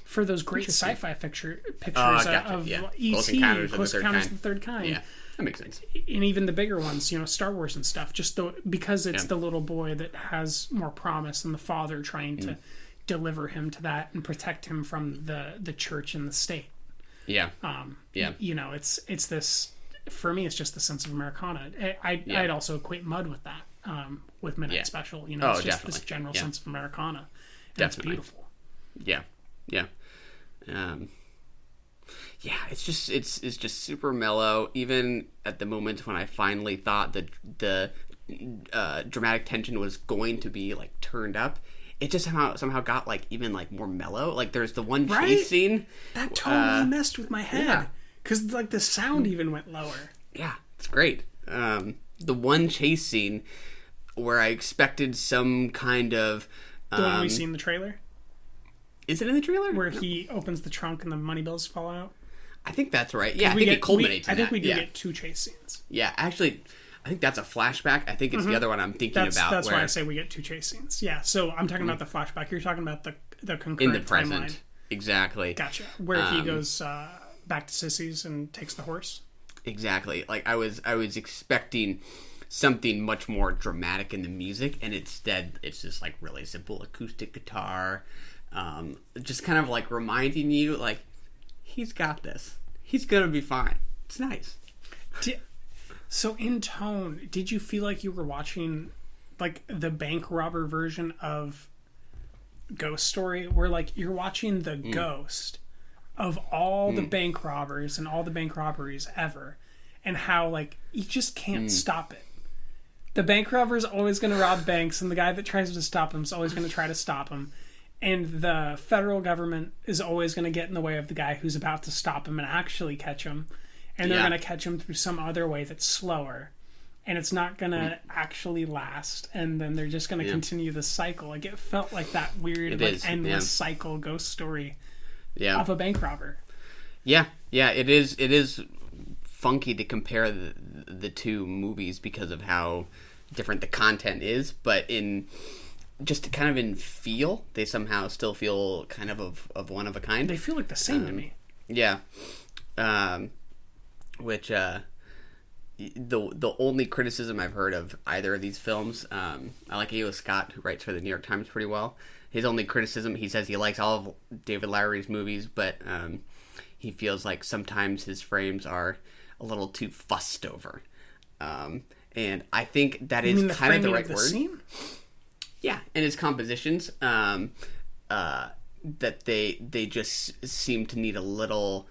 for those great sci-fi pictures of E.T., Close Encounters of the Third Kind. Yeah, that makes sense. And even the bigger ones, you know, Star Wars and stuff, just because it's the little boy that has more promise than the father trying to deliver him to that and protect him from the church and the state. Yeah. You know, it's this, for me, it's just the sense of Americana. I'd also equate Mud with that, with Midnight Special. You know, it's just this general sense of Americana. And it's beautiful. Yeah. It's just super mellow. Even at the moment when I finally thought that the dramatic tension was going to be like turned up, it just somehow got like even like more mellow. Like there's the one chase scene that totally messed with my head because like the sound even went lower. Yeah, it's great. The one chase scene where I expected some kind of the one we see in the trailer. Is it in the trailer? Where he opens the trunk and the money bills fall out? I think that's right. Yeah, I think it culminates in that. I think we do get 2 chase scenes. Yeah, actually, I think that's a flashback. I think it's the other one I'm thinking about. That's why I say we get 2 chase scenes. Yeah, so I'm talking about the flashback. You're talking about the concurrent in the present. Timeline. Exactly. Gotcha. Where he goes back to Sissy's and takes the horse. Exactly. Like I was expecting something much more dramatic in the music, and instead it's just like really simple acoustic guitar. Just kind of like reminding you, like, he's got this. He's gonna be fine. It's nice. So in tone, did you feel like you were watching like the bank robber version of Ghost Story, where like you're watching the ghost of all the bank robbers and all the bank robberies ever, and how like you just can't stop it. The bank robber is always going to rob banks, and the guy that tries to stop him is always going to try to stop him. And the federal government is always going to get in the way of the guy who's about to stop him and actually catch him. And they're going to catch him through some other way that's slower. And it's not going to actually last. And then they're just going to continue the cycle. Like, it felt like that weird, endless cycle ghost story of a bank robber. Yeah. Yeah, it is funky to compare the two movies because of how different the content is. But in... just kind of in feel, they somehow still feel kind of one of a kind. They feel like the same to me. Yeah. Which the only criticism I've heard of either of these films, I like A.O. Scott, who writes for the New York Times pretty well. His only criticism, he says he likes all of David Lowery's movies, but he feels like sometimes his frames are a little too fussed over. And I think that is kind of the right word. Scene? Yeah, and his compositions, that they just seem to need a little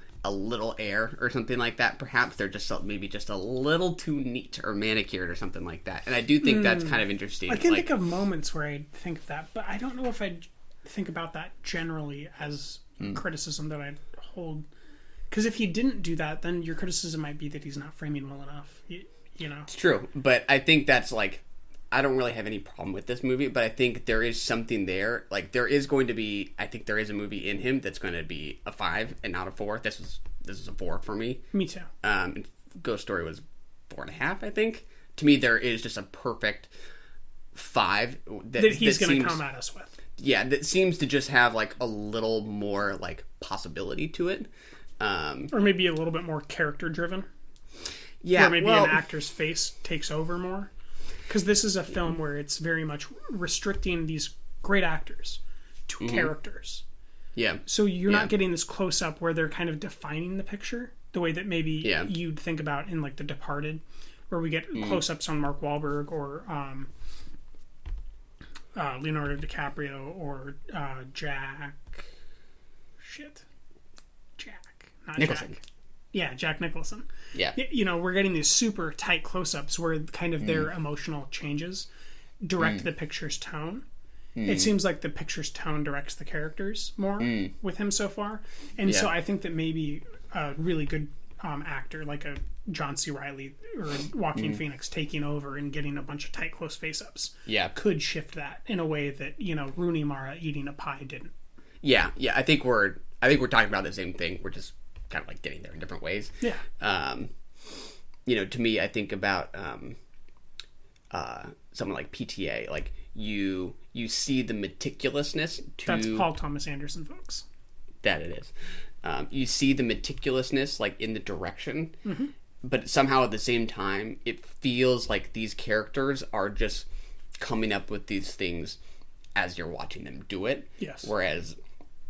air or something like that. Perhaps they're just maybe just a little too neat or manicured or something like that. And I do think that's kind of interesting. I can think of moments where I think of that, but I don't know if I'd think about that generally as criticism that I'd hold. Because if he didn't do that, then your criticism might be that he's not framing well enough. You know, it's true, but I think that's like. I don't really have any problem with this movie, but I think there is something there. Like there is going to be, I think there is a movie in him that's going to be a 5 and not a 4. This is a 4 for me. Me too. Ghost Story was 4.5, I think. To me, there is just a perfect 5 that he's going to come at us with. Yeah, that seems to just have like a little more like possibility to it, or maybe a little bit more character driven. Yeah, or maybe an actor's face takes over more. Because this is a film where it's very much restricting these great actors to characters. Yeah. So you're not getting this close-up where they're kind of defining the picture the way that maybe you'd think about in, like, The Departed, where we get close-ups on Mark Wahlberg or Leonardo DiCaprio or Jack... Not Nicholson. Jack. Yeah, Jack Nicholson. Yeah. You know, we're getting these super tight close-ups where kind of their emotional changes direct the picture's tone. It seems like the picture's tone directs the characters more with him so far. And so I think that maybe a really good actor, like a John C. Reilly or Joaquin Phoenix taking over and getting a bunch of tight, close face-ups. Yeah. Could shift that in a way that, Rooney Mara eating a pie didn't. Yeah. I think we're talking about the same thing. We're just kind of like getting there in different ways. Yeah. To me, I think about someone like PTA. Like you see the meticulousness to... That's Paul Thomas Anderson, folks. That it is. You see the meticulousness like in the direction, but somehow at the same time, it feels like these characters are just coming up with these things as you're watching them do it. Yes. Whereas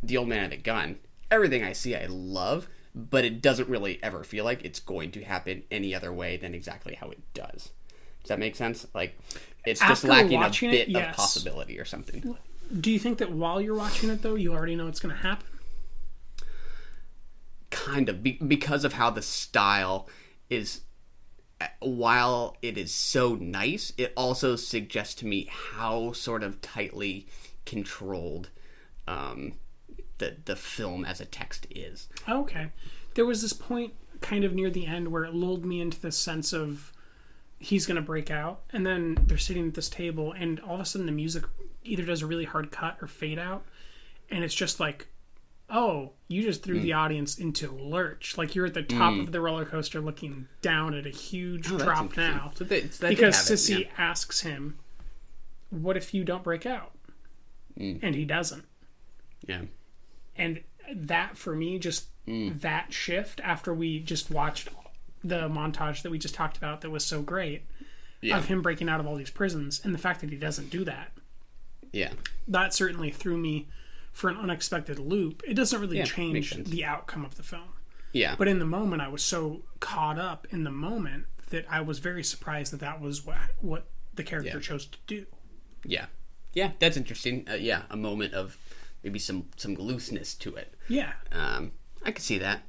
The Old Man and the Gun, everything I see I love, but it doesn't really ever feel like it's going to happen any other way than exactly how it does. Does that make sense? Like, it's just lacking a bit of possibility or something. Do you think that while you're watching it, though, you already know it's going to happen? Kind of, because of how the style is, while it is so nice, it also suggests to me how sort of tightly controlled the film as a text is. Okay. There was this point kind of near the end where it lulled me into this sense of he's going to break out, and then they're sitting at this table, and all of a sudden the music either does a really hard cut or fade out, and it's just like, oh, you just threw the audience into lurch. Like you're at the top of the roller coaster looking down at a huge drop now. So because Sissy asks him, what if you don't break out? And he doesn't. Yeah. And that, for me, just that shift after we just watched the montage that we just talked about that was so great of him breaking out of all these prisons, and the fact that he doesn't do that. Yeah. That certainly threw me for an unexpected loop. It doesn't really change the outcome of the film. Yeah. But in the moment, I was so caught up in the moment that I was very surprised that was what the character chose to do. Yeah. Yeah, that's interesting. A moment of maybe some looseness to it. Yeah. I could see that.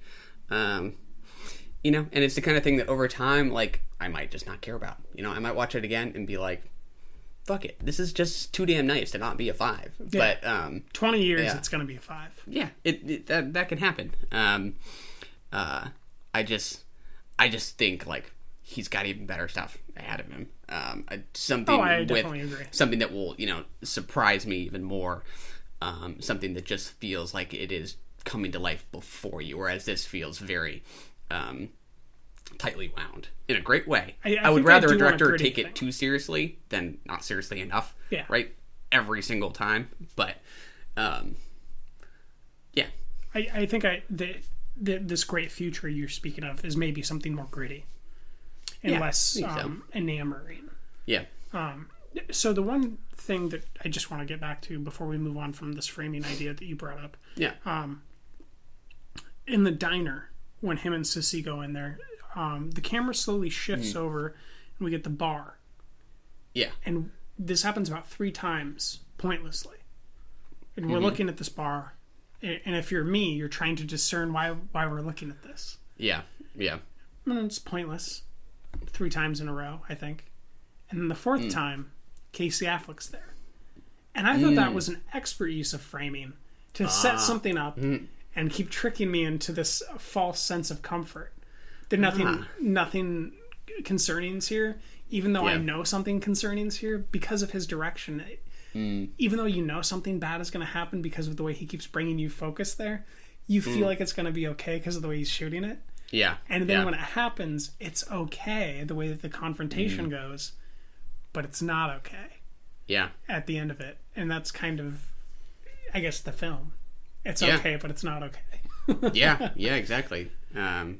And it's the kind of thing that over time, like, I might just not care about. I might watch it again and be like, fuck it. This is just too damn nice to not be a 5. Yeah. But 20 years, it's going to be a 5. Yeah, that can happen. I just think like he's got even better stuff ahead of him. I definitely agree. Something that will surprise me even more. Something that just feels like it is coming to life before you, whereas this feels very tightly wound in a great way. I would rather a director take it too seriously than not seriously enough. Yeah. Right. Every single time, but yeah. I think this great future you're speaking of is maybe something more gritty and less enamoring. Yeah. So the one thing that I just want to get back to before we move on from this framing idea that you brought up. Yeah. In the diner, when him and Sissy go in there, the camera slowly shifts over and we get the bar. Yeah. And this happens about 3 times pointlessly. And we're looking at this bar, and if you're me, you're trying to discern why we're looking at this. Yeah. Yeah. And it's pointless 3 times in a row, I think. And then the 4th time, Casey Affleck's there. And I thought that was an expert use of framing to set something up and keep tricking me into this false sense of comfort. That nothing concerning is here, even though I know something concerning is here because of his direction. Even though you know something bad is going to happen because of the way he keeps bringing you focus there, you feel like it's going to be okay because of the way he's shooting it. Yeah. And then when it happens, it's okay, the way that the confrontation goes, but it's not okay. Yeah. At the end of it. And that's kind of, I guess, the film. It's okay, but it's not okay. Yeah, exactly. I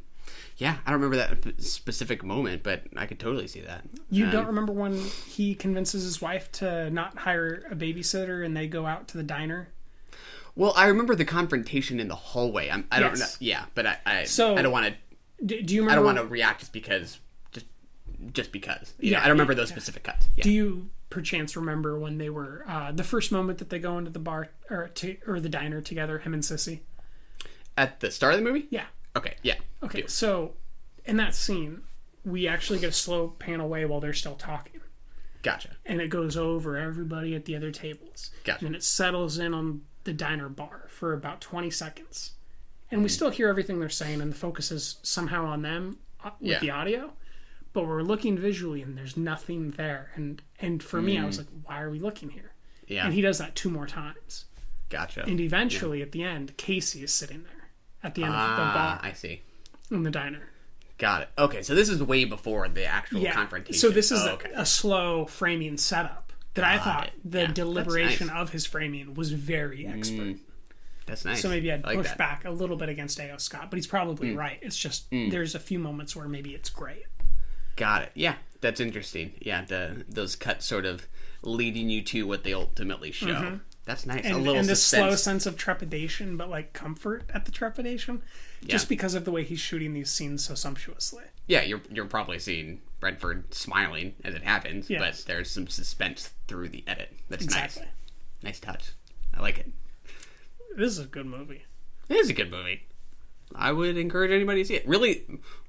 don't remember that specific moment, but I could totally see that. You don't remember when he convinces his wife to not hire a babysitter and they go out to the diner? Well, I remember the confrontation in the hallway. I don't know. Yeah, but I don't want to. Do you remember? I don't want to react just because. I don't remember those specific cuts. Yeah. Do you perchance remember when they were the first moment that they go into the bar or the diner together, him and Sissy? At the start of the movie? Yeah. Okay. Yeah. Okay. So in that scene, we actually get a slow pan away while they're still talking. Gotcha. And it goes over everybody at the other tables. Gotcha. And it settles in on the diner bar for about 20 seconds. and we still hear everything they're saying, and the focus is somehow on them with the audio. But we're looking visually, and there's nothing there. And for me, I was like, why are we looking here? Yeah. And he does that 2 more times. Gotcha. And eventually, at the end, Casey is sitting there at the end of the bar. I see. In the diner. Got it. Okay, so this is way before the actual confrontation. So this is a slow framing setup that I thought the deliberation of his framing was very expert. That's nice. So maybe I'd like push that. back a little bit against A.O. Scott, but he's probably right. It's just there's a few moments where maybe it's great. Got it. Yeah, that's interesting. Yeah, those cuts sort of leading you to what they ultimately show. That's nice. And, a little and the suspense. slow sense of trepidation, but like comfort at the trepidation, just because of the way he's shooting these scenes so sumptuously. Yeah, you're probably seeing Redford smiling as it happens, but there's some suspense through the edit. That's nice. Nice touch. I like it. This is a good movie. It is a good movie. I would encourage anybody to see it. Really,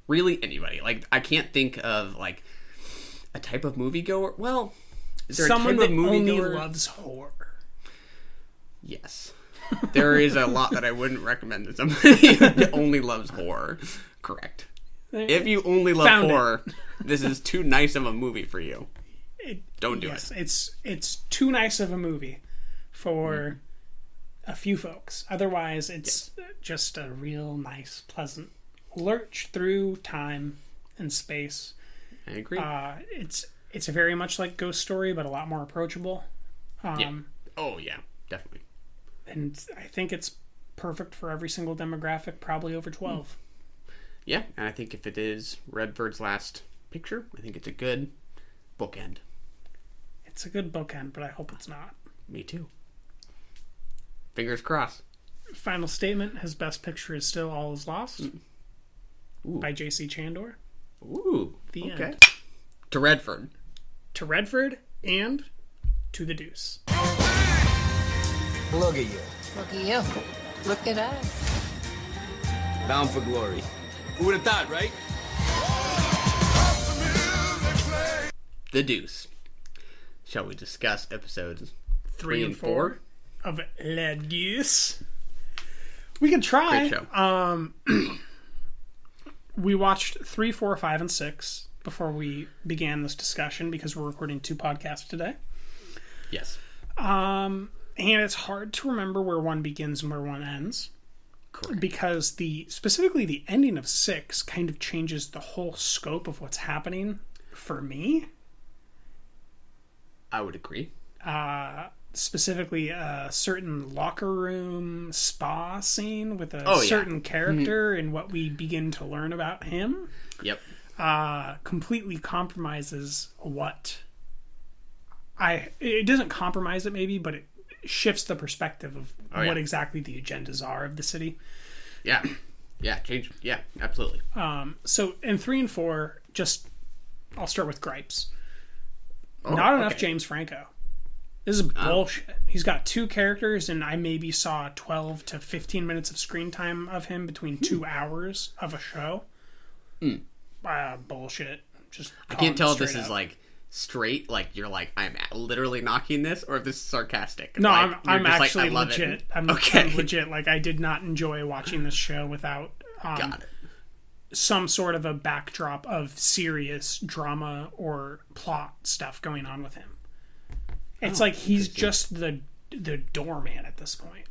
really anybody. Like, I can't think of like a type of moviegoer. Well, is there someone a type that of only moviegoer? loves horror? Yes. There is a lot that I wouldn't recommend to somebody who only loves horror. Correct. If you only love horror, this is too nice of a movie for you. Don't do it. It's too nice of a movie for a few folks. Otherwise, it's just a real nice, pleasant lurch through time and space. I agree. It's very much like Ghost Story, but a lot more approachable. Oh yeah, definitely. And I think it's perfect for every single demographic, probably over 12. Yeah, and I think if it is Redford's last picture, I think it's a good bookend. It's a good bookend, but I hope it's not. Me too. Fingers crossed. Final statement, his best picture is still All Is Lost by J.C. Chandor. Ooh, the end. To Redford. To Redford and to the Deuce. Look at you. Look at you. Look at us. Bound for glory. Who would have thought, right? The Deuce. Shall we discuss episodes 3 and 4 of Le Deuce? We can try. Great show. We watched 3, 4, 5, and 6 before we began this discussion because we're recording 2 podcasts today. Yes. And it's hard to remember where one begins and where one ends. Correct. Because specifically the ending of 6 kind of changes the whole scope of what's happening for me. I would agree. Specifically a certain locker room spa scene with a certain character and what we begin to learn about him. Yep. Completely compromises what it doesn't compromise it maybe, but it shifts the perspective of what exactly the agendas are of the city. Yeah. Yeah, change. Yeah, absolutely. So in 3 and 4, I'll start with gripes. Not enough James Franco. This is bullshit. He's got 2 characters, and I maybe saw 12 to 15 minutes of screen time of him between 2 hours of a show. Bullshit. I can't tell if this is like straight, like you're like I'm literally knocking this, or if this is sarcastic. No, like, I'm actually like, legit. I'm legit. Like I did not enjoy watching this show without some sort of a backdrop of serious drama or plot stuff going on with him. It's like he's just the doorman at this point.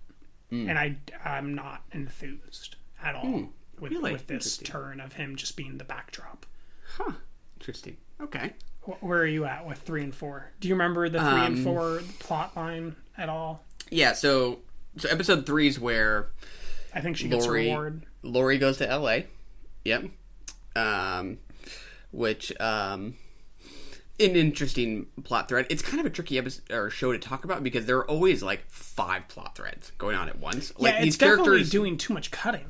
And I'm not enthused at all with this turn of him just being the backdrop. Huh. Interesting. Okay. Where are you at with 3 and 4? Do you remember the 3 and 4 plot line at all? Yeah, so episode 3 is where I think she gets her reward. Lori goes to LA. Yep. Which an interesting plot thread. It's kind of a tricky episode or show to talk about because there are always like 5 plot threads going on at once. Like it's these definitely characters doing too much cutting.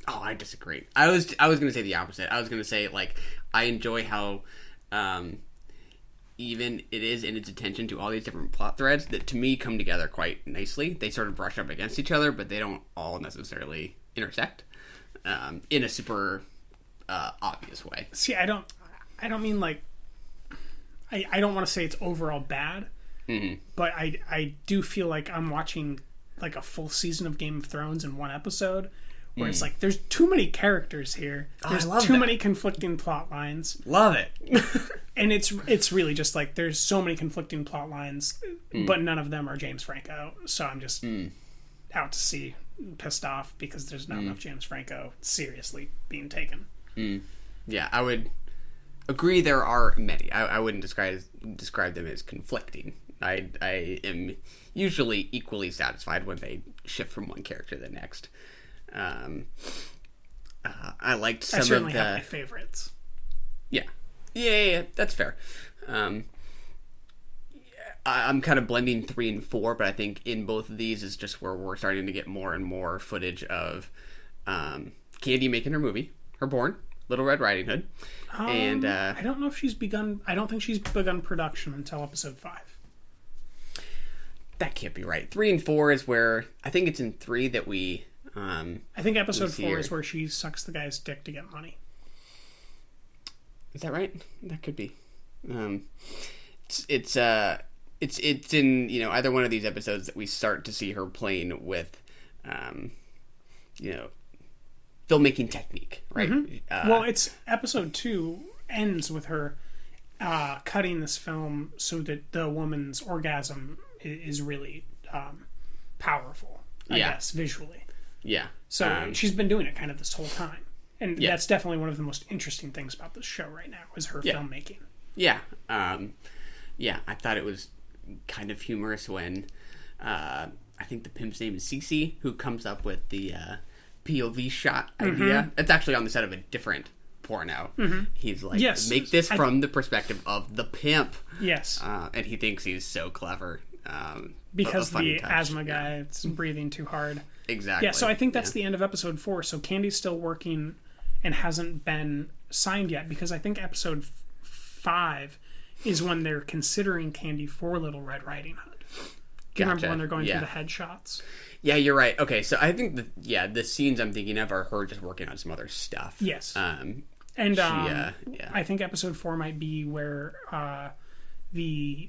Oh, I disagree. I was going to say the opposite. I was going to say like I enjoy how even it is in its attention to all these different plot threads that to me come together quite nicely. They sort of brush up against each other, but they don't all necessarily intersect in a super obvious way. See, I don't mean like I don't want to say it's overall bad, but I do feel like I'm watching like a full season of Game of Thrones in one episode where it's like there's too many characters here. There's too many conflicting plot lines. Love it. And it's really just like there's so many conflicting plot lines, but none of them are James Franco. So I'm just out to sea, pissed off because there's not enough James Franco seriously being taken. Yeah, I would agree. There are many. I wouldn't describe them as conflicting. I am usually equally satisfied when they shift from one character to the next. I liked some I certainly of the have my favorites. Yeah, that's fair. I'm kind of blending 3 and 4, but I think in both of these is just where we're starting to get more and more footage of Candy making her movie, her Born, Little Red Riding Hood, and I don't know if she's begun. I don't think she's begun production until episode 5. That can't be right. 3 and 4 is where I think it's in 3 that we. I think episode 4 is where she sucks the guy's dick to get money. Is that right? That could be. It's in either one of these episodes that we start to see her playing with, filmmaking technique, right? Well, it's episode 2 ends with her cutting this film so that the woman's orgasm is really powerful. I guess visually. Yeah. So she's been doing it kind of this whole time. And that's definitely one of the most interesting things about this show right now is her filmmaking. Yeah. I thought it was kind of humorous when I think the pimp's name is Cece, who comes up with the POV shot idea. It's actually on the set of a different porno. He's like, make this from the perspective of the pimp. Yes. And he thinks he's so clever. Because the asthma guy is breathing too hard. Exactly. Yeah, so I think that's the end of episode 4. So Candy's still working and hasn't been signed yet, because I think episode 5 is when they're considering Candy for Little Red Riding Hood. Do you remember when they're going through the headshots? Yeah, you're right. Okay, so I think the scenes I'm thinking of are her just working on some other stuff. Yes. I think episode 4 might be where the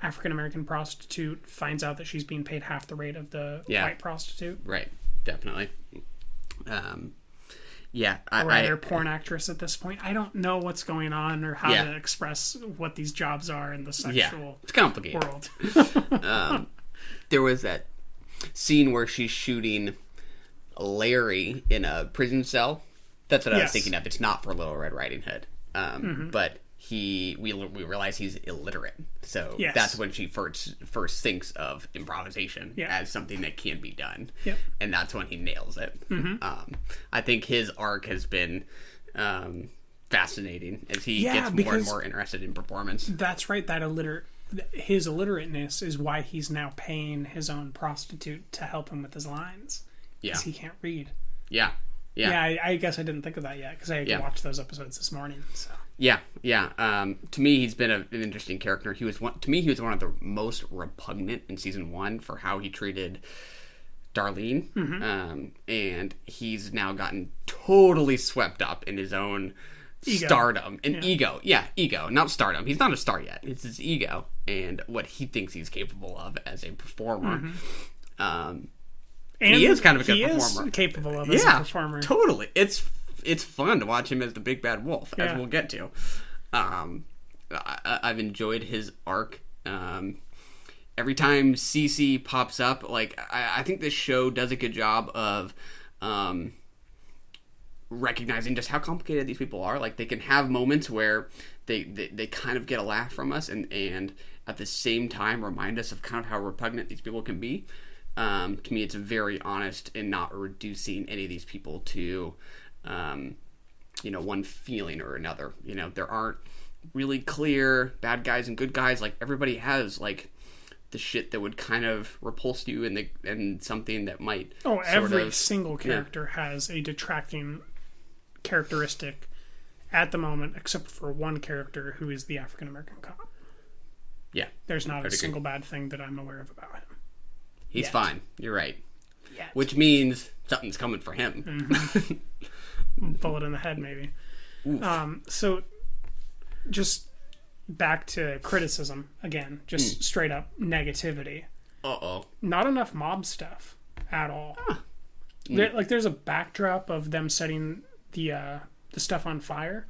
African-American prostitute finds out that she's being paid half the rate of the white prostitute. Right, definitely. Or either porn actress at this point. I don't know what's going on or how to express what these jobs are in the sexual it's complicated. world. There was that scene where she's shooting Larry in a prison cell. That's what I was thinking of. It's not for Little Red Riding Hood. But we realize he's illiterate. So that's when she first thinks of improvisation as something that can be done. Yep. And that's when he nails it. I think his arc has been fascinating as he gets more and more interested in performance. That's right. His illiterateness is why he's now paying his own prostitute to help him with his lines. Because he can't read. Yeah. I guess I didn't think of that yet because I watched those episodes this morning. So. Yeah. To me, he's been an interesting character. He was one of the most repugnant in season 1 for how he treated Darlene, and he's now gotten totally swept up in his own stardom and ego. Yeah, ego, not stardom. He's not a star yet. It's his ego and what he thinks he's capable of as a performer. And he is kind of a good performer. He is capable of as a performer. Totally. It's fun to watch him as the big bad wolf, as we'll get to. I've enjoyed his arc. Every time Cece pops up, like I think this show does a good job of recognizing just how complicated these people are. Like they can have moments where they kind of get a laugh from us, and at the same time remind us of kind of how repugnant these people can be. To me, it's very honest in not reducing any of these people to, one feeling or another. There aren't really clear bad guys and good guys. Like everybody has like the shit that would kind of repulse you and something that might. Oh, every single character has a detracting characteristic at the moment, except for one character who is the African American cop. Yeah, there's not a single bad thing that I'm aware of about him. He's fine. You're right. Which means something's coming for him. Bullet in the head, maybe. So, just back to criticism again. Just straight up negativity. Uh-oh. Not enough mob stuff at all. There's a backdrop of them setting the stuff on fire.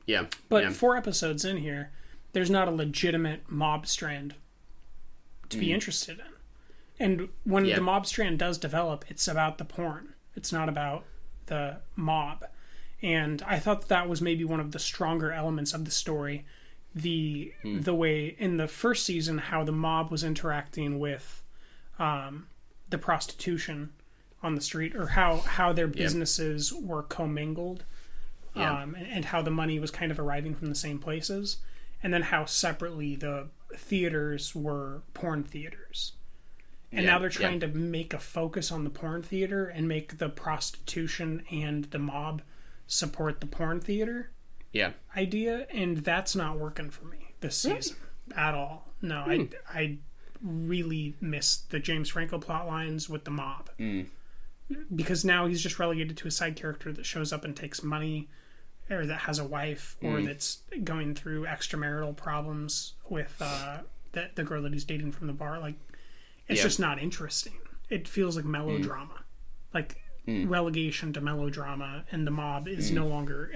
Yeah. But 4 episodes in here, there's not a legitimate mob strand to be interested in. And when the mob strand does develop, it's about the porn. It's not about the mob. And I thought that was maybe one of the stronger elements of the story. The way in the first season, how the mob was interacting with the prostitution on the street, or how their businesses were commingled, and how the money was kind of arriving from the same places, and then how separately the theaters were porn theaters. And now they're trying to make a focus on the porn theater and make the prostitution and the mob support the porn theater idea, and that's not working for me this season at all. No, I really miss the James Franco plot lines with the mob. Because now he's just relegated to a side character that shows up and takes money, or that has a wife, or that's going through extramarital problems with the girl that he's dating from the bar. Like, it's just not interesting. It feels like melodrama, like relegation to melodrama, and the mob is no longer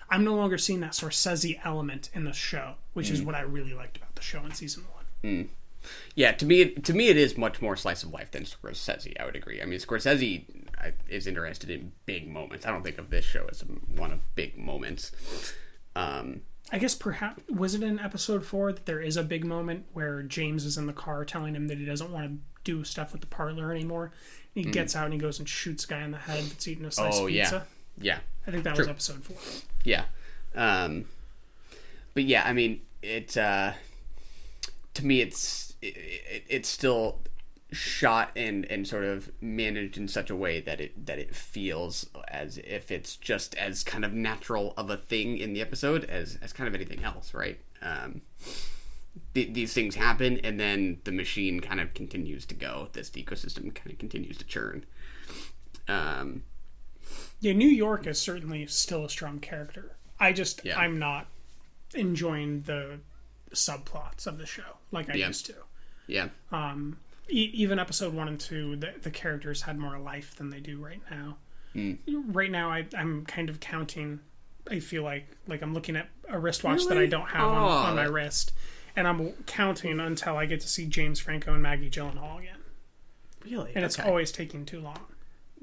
I'm no longer seeing that Scorsese element in the show, which is what I really liked about the show in season 1. Yeah, to me it is much more slice of life than Scorsese. I would agree. I mean, Scorsese is interested in big moments. I don't think of this show as one of big moments. I guess perhaps, was it in episode 4 that there is a big moment where James is in the car telling him that he doesn't want to do stuff with the parlor anymore? And he gets out and he goes and shoots a guy in the head that's eating a slice of pizza. Yeah. I think that was episode 4. Yeah. But yeah, I mean, it to me it's still shot and sort of managed in such a way that it feels as if it's just as kind of natural of a thing in the episode as kind of anything else, right? These things happen, and then the machine kind of continues to go. This ecosystem kind of continues to churn. Yeah, New York is certainly still a strong character. I'm not enjoying the subplots of the show like I used to. Yeah. Even episode 1 and 2, the characters had more life than they do right now. Right now, I'm kind of counting. I feel like I'm looking at a wristwatch that I don't have on my wrist, and I'm counting until I get to see James Franco and Maggie Gyllenhaal again. Really? And it's always taking too long.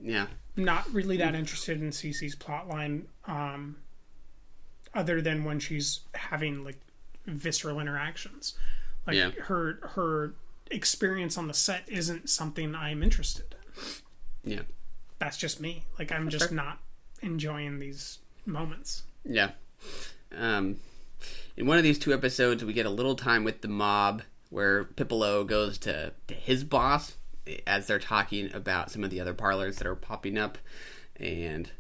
Yeah. Not really that interested in Cece's plotline, other than when she's having like visceral interactions. Like her experience on the set isn't something I'm interested in. Yeah. That's just me. Like, I'm just not enjoying these moments. Yeah. In one of these 2 episodes, we get a little time with the mob where Piccolo goes to his boss as they're talking about some of the other parlors that are popping up, and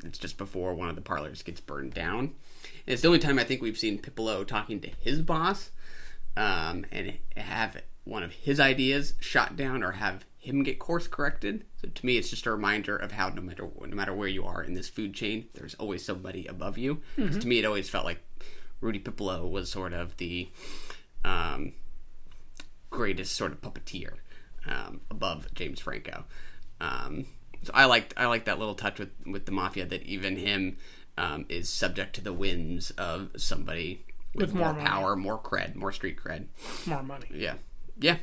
it's just before one of the parlors gets burned down. And it's the only time I think we've seen Piccolo talking to his boss, and have one of his ideas shot down or have him get course corrected. So to me, it's just a reminder of how no matter where you are in this food chain, there's always somebody above you. Because to me, it always felt like Rudy Piccolo was sort of the greatest sort of puppeteer above James Franco. So I like that little touch with the mafia, that even him is subject to the whims of somebody with more power, more cred, more street cred, more money. Yeah. But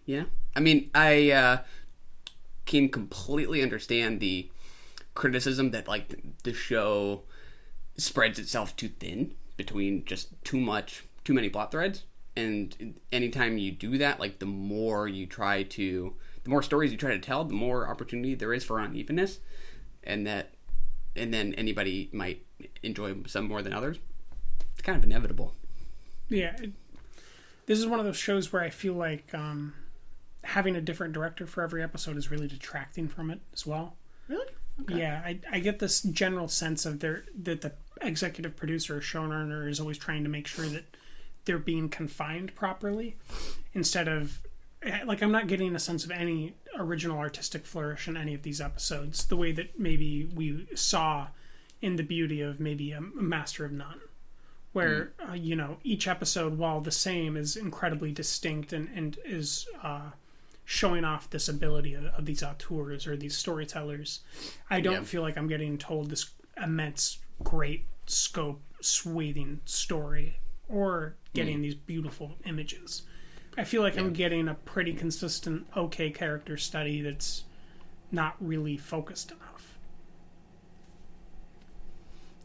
yeah. I mean, I can completely understand the criticism that like the show spreads itself too thin between just too many plot threads. And anytime you do that, like the more stories you try to tell, the more opportunity there is for unevenness, and then anybody might enjoy some more than others. It's kind of inevitable. Yeah. This is one of those shows where I feel like having a different director for every episode is really detracting from it as well. Really? Okay. Yeah, I get this general sense of that the executive producer or showrunner is always trying to make sure that they're being confined properly, instead of, like, I'm not getting a sense of any original artistic flourish in any of these episodes, the way that maybe we saw in the beauty of maybe a Master of None, where each episode, while the same, is incredibly distinct and is showing off this ability of these auteurs or these storytellers. I don't feel like I'm getting told this immense, great scope, swathing story or getting these beautiful images. I feel like I'm getting a pretty consistent, okay character study that's not really focused enough.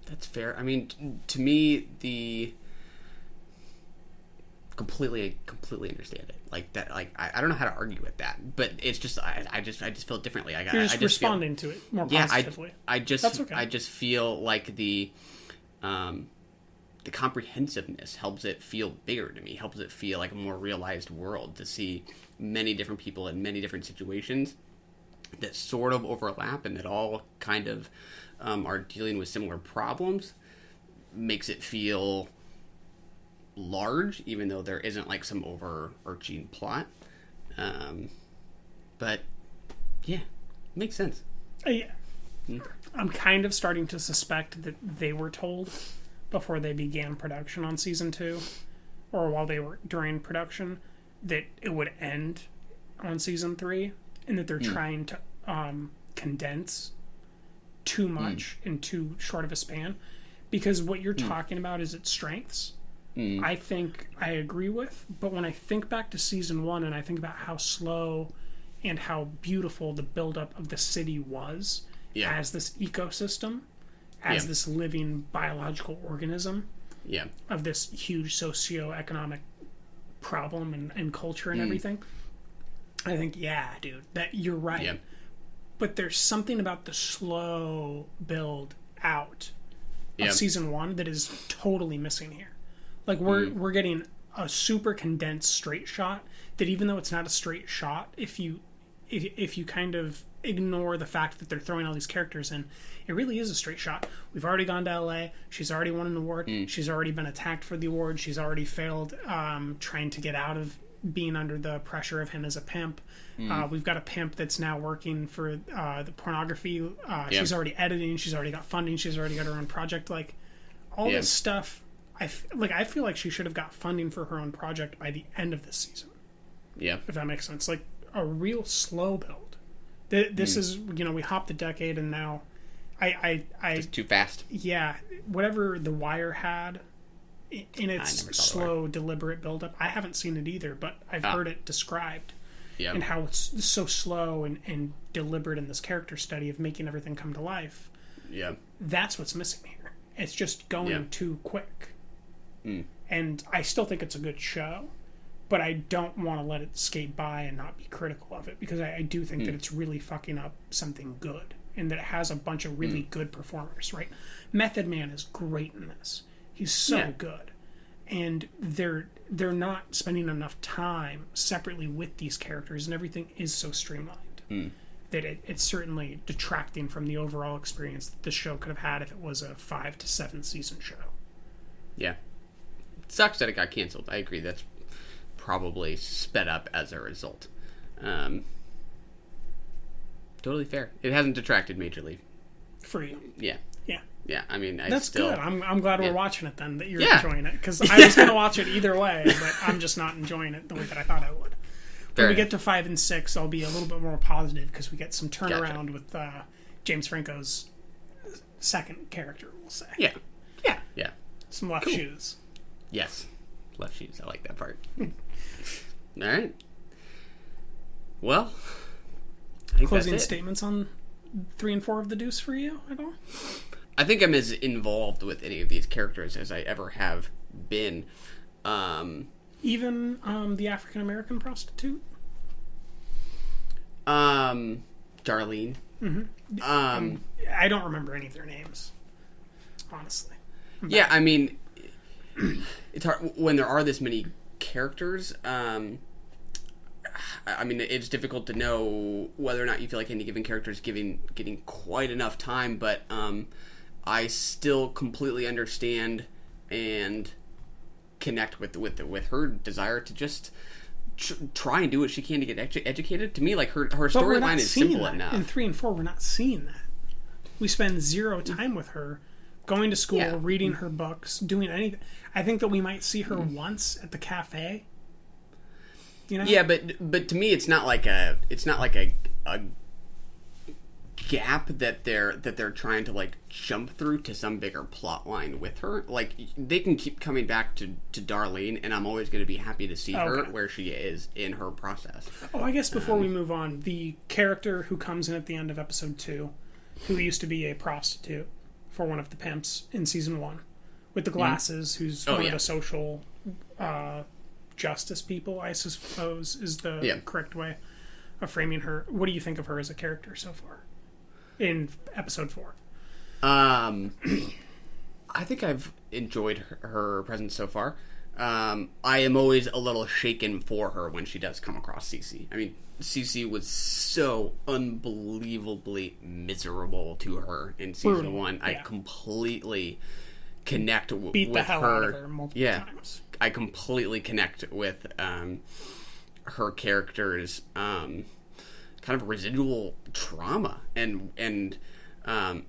That's fair. I mean, to me, completely understand it. Like that. Like I don't know how to argue with that, but it's just I just feel differently. You're just responding to it more positively. That's okay. I just feel like the comprehensiveness helps it feel bigger to me. Helps it feel like a more realized world to see many different people in many different situations that sort of overlap and that all kind of are dealing with similar problems. Makes it feel large, even though there isn't like some overarching plot. But yeah, makes sense. I'm kind of starting to suspect that they were told before they began production on season 2, or while they were during production, that it would end on season 3, and that they're trying to condense too much in too short of a span. Because what you're talking about is its strengths. I think I agree with, but when I think back to season 1 and I think about how slow and how beautiful the buildup of the city was as this ecosystem, as this living biological organism of this huge socioeconomic problem and culture and everything, I think, dude, that you're right. Yeah. But there's something about the slow build out of season 1 that is totally missing here. Like we're getting a super condensed straight shot that, even though it's not a straight shot, if you kind of ignore the fact that they're throwing all these characters in, it really is a straight shot. We've already gone to LA. She's already won an award. She's already been attacked for the award. She's already failed trying to get out of being under the pressure of him as a pimp. We've got a pimp that's now working for the pornography. She's already editing. She's already got funding. She's already got her own project. Like all this stuff. I feel like she should have got funding for her own project by the end of this season. Yeah. If that makes sense. Like a real slow build. This is, we hopped a decade and now I just too fast. Yeah. Whatever The Wire had in its slow, deliberate buildup, I haven't seen it either, but I've heard it described. Yeah. And how it's so slow and deliberate in this character study of making everything come to life. Yeah. That's what's missing here. It's just going too quick. And I still think it's a good show, but I don't want to let it skate by and not be critical of it, because I do think that it's really fucking up something good, and that it has a bunch of really good performers, right? Method Man is great in this. He's so good. And they're not spending enough time separately with these characters, and everything is so streamlined that it's certainly detracting from the overall experience that the show could have had if it was a 5 to 7 season show. Yeah. It sucks that it got canceled. I agree. That's probably sped up as a result. Totally fair. It hasn't detracted majorly. For you. Yeah. Yeah. Yeah, I mean, that's good. I'm glad we're watching it then, that you're enjoying it, because I was going to watch it either way, but I'm just not enjoying it the way that I thought I would. When we get to 5 and 6, I'll be a little bit more positive, because we get some turnaround with James Franco's second character, we'll say. Yeah. Yeah. Yeah. Some left shoes. Yes. Left shoes. I like that part. All right. Well, I think closing statements on 3 and 4 of the Deuce for you at all? I think I'm as involved with any of these characters as I ever have been. Even the African American prostitute? Darlene. Mm-hmm. I don't remember any of their names, honestly. Yeah, I mean, it's hard when there are this many characters. I mean, it's difficult to know whether or not you feel like any given character is getting quite enough time, but I still completely understand and connect with her desire to just try and do what she can to get educated. To me, like her storyline is simple enough. In 3 and 4, we're not seeing that. We spend zero time with her going to school, reading her books, doing anything. I think that we might see her once at the cafe. You know? Yeah, but to me, it's not like a gap that they're trying to like jump through to some bigger plot line with her. Like, they can keep coming back to Darlene, and I'm always going to be happy to see her where she is in her process. Oh, I guess before we move on, the character who comes in at the end of episode 2, who used to be a prostitute for one of the pimps in season 1, with the glasses, who's one of the social justice people, I suppose, is the correct way of framing her. What do you think of her as a character so far in episode 4? I think I've enjoyed her presence so far. I am always a little shaken for her when she does come across Cece. I mean, Cece was so unbelievably miserable to her in season 1. Yeah. I completely connect with her. Beat the hell out of her multiple times. I completely connect with her character's kind of residual trauma and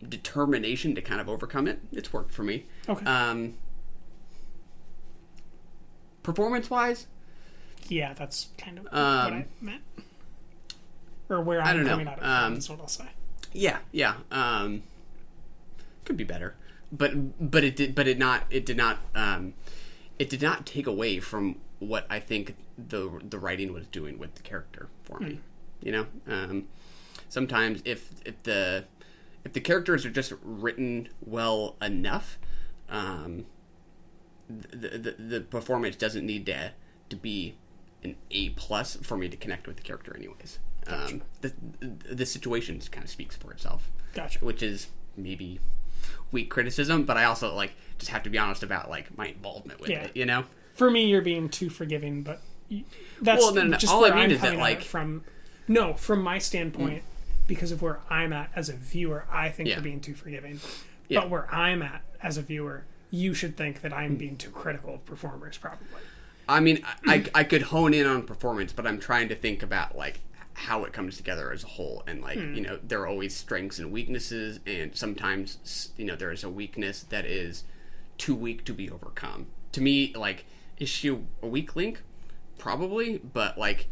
determination to kind of overcome it. It's worked for me. Okay. Performance-wise, yeah, that's kind of what I meant, or where I'm coming out of. Is what I'll say. Yeah. Could be better, but it did not take away from what I think the writing was doing with the character for me. You know, sometimes if the characters are just written well enough, the performance doesn't need to be an A+ for me to connect with the character anyways. Gotcha. The situation kind of speaks for itself. Gotcha. Which is maybe weak criticism, but I also like just have to be honest about like my involvement with it, you know? For me, you're being too forgiving, but that's just all where I mean I'm is that coming like at it from. No, from my standpoint, because of where I'm at as a viewer, I think you're being too forgiving. Yeah. But where I'm at as a viewer, you should think that I'm being too critical of performers, probably. I mean, I could hone in on performance, but I'm trying to think about like how it comes together as a whole, and like you know, there are always strengths and weaknesses, and sometimes you know there is a weakness that is too weak to be overcome. To me, like, is she a weak link? Probably, but like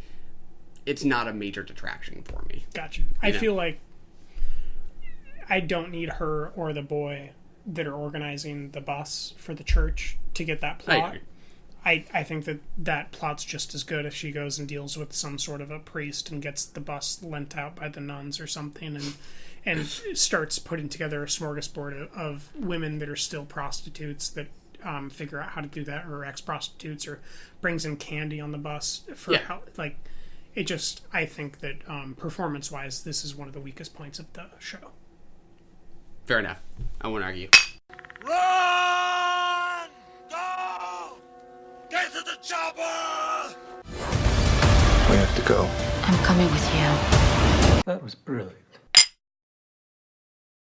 it's not a major detraction for me. Gotcha. I feel like I don't need her or the boy that are organizing the bus for the church to get that plot. I think that plot's just as good if she goes and deals with some sort of a priest and gets the bus lent out by the nuns or something, and starts putting together a smorgasbord of women that are still prostitutes that figure out how to do that, or ex-prostitutes, or brings in candy on the bus for help. Like, it just, I think that performance-wise, this is one of the weakest points of the show. Fair enough. I won't argue. Run! Go! Get to the chopper! We have to go. I'm coming with you. That was brilliant.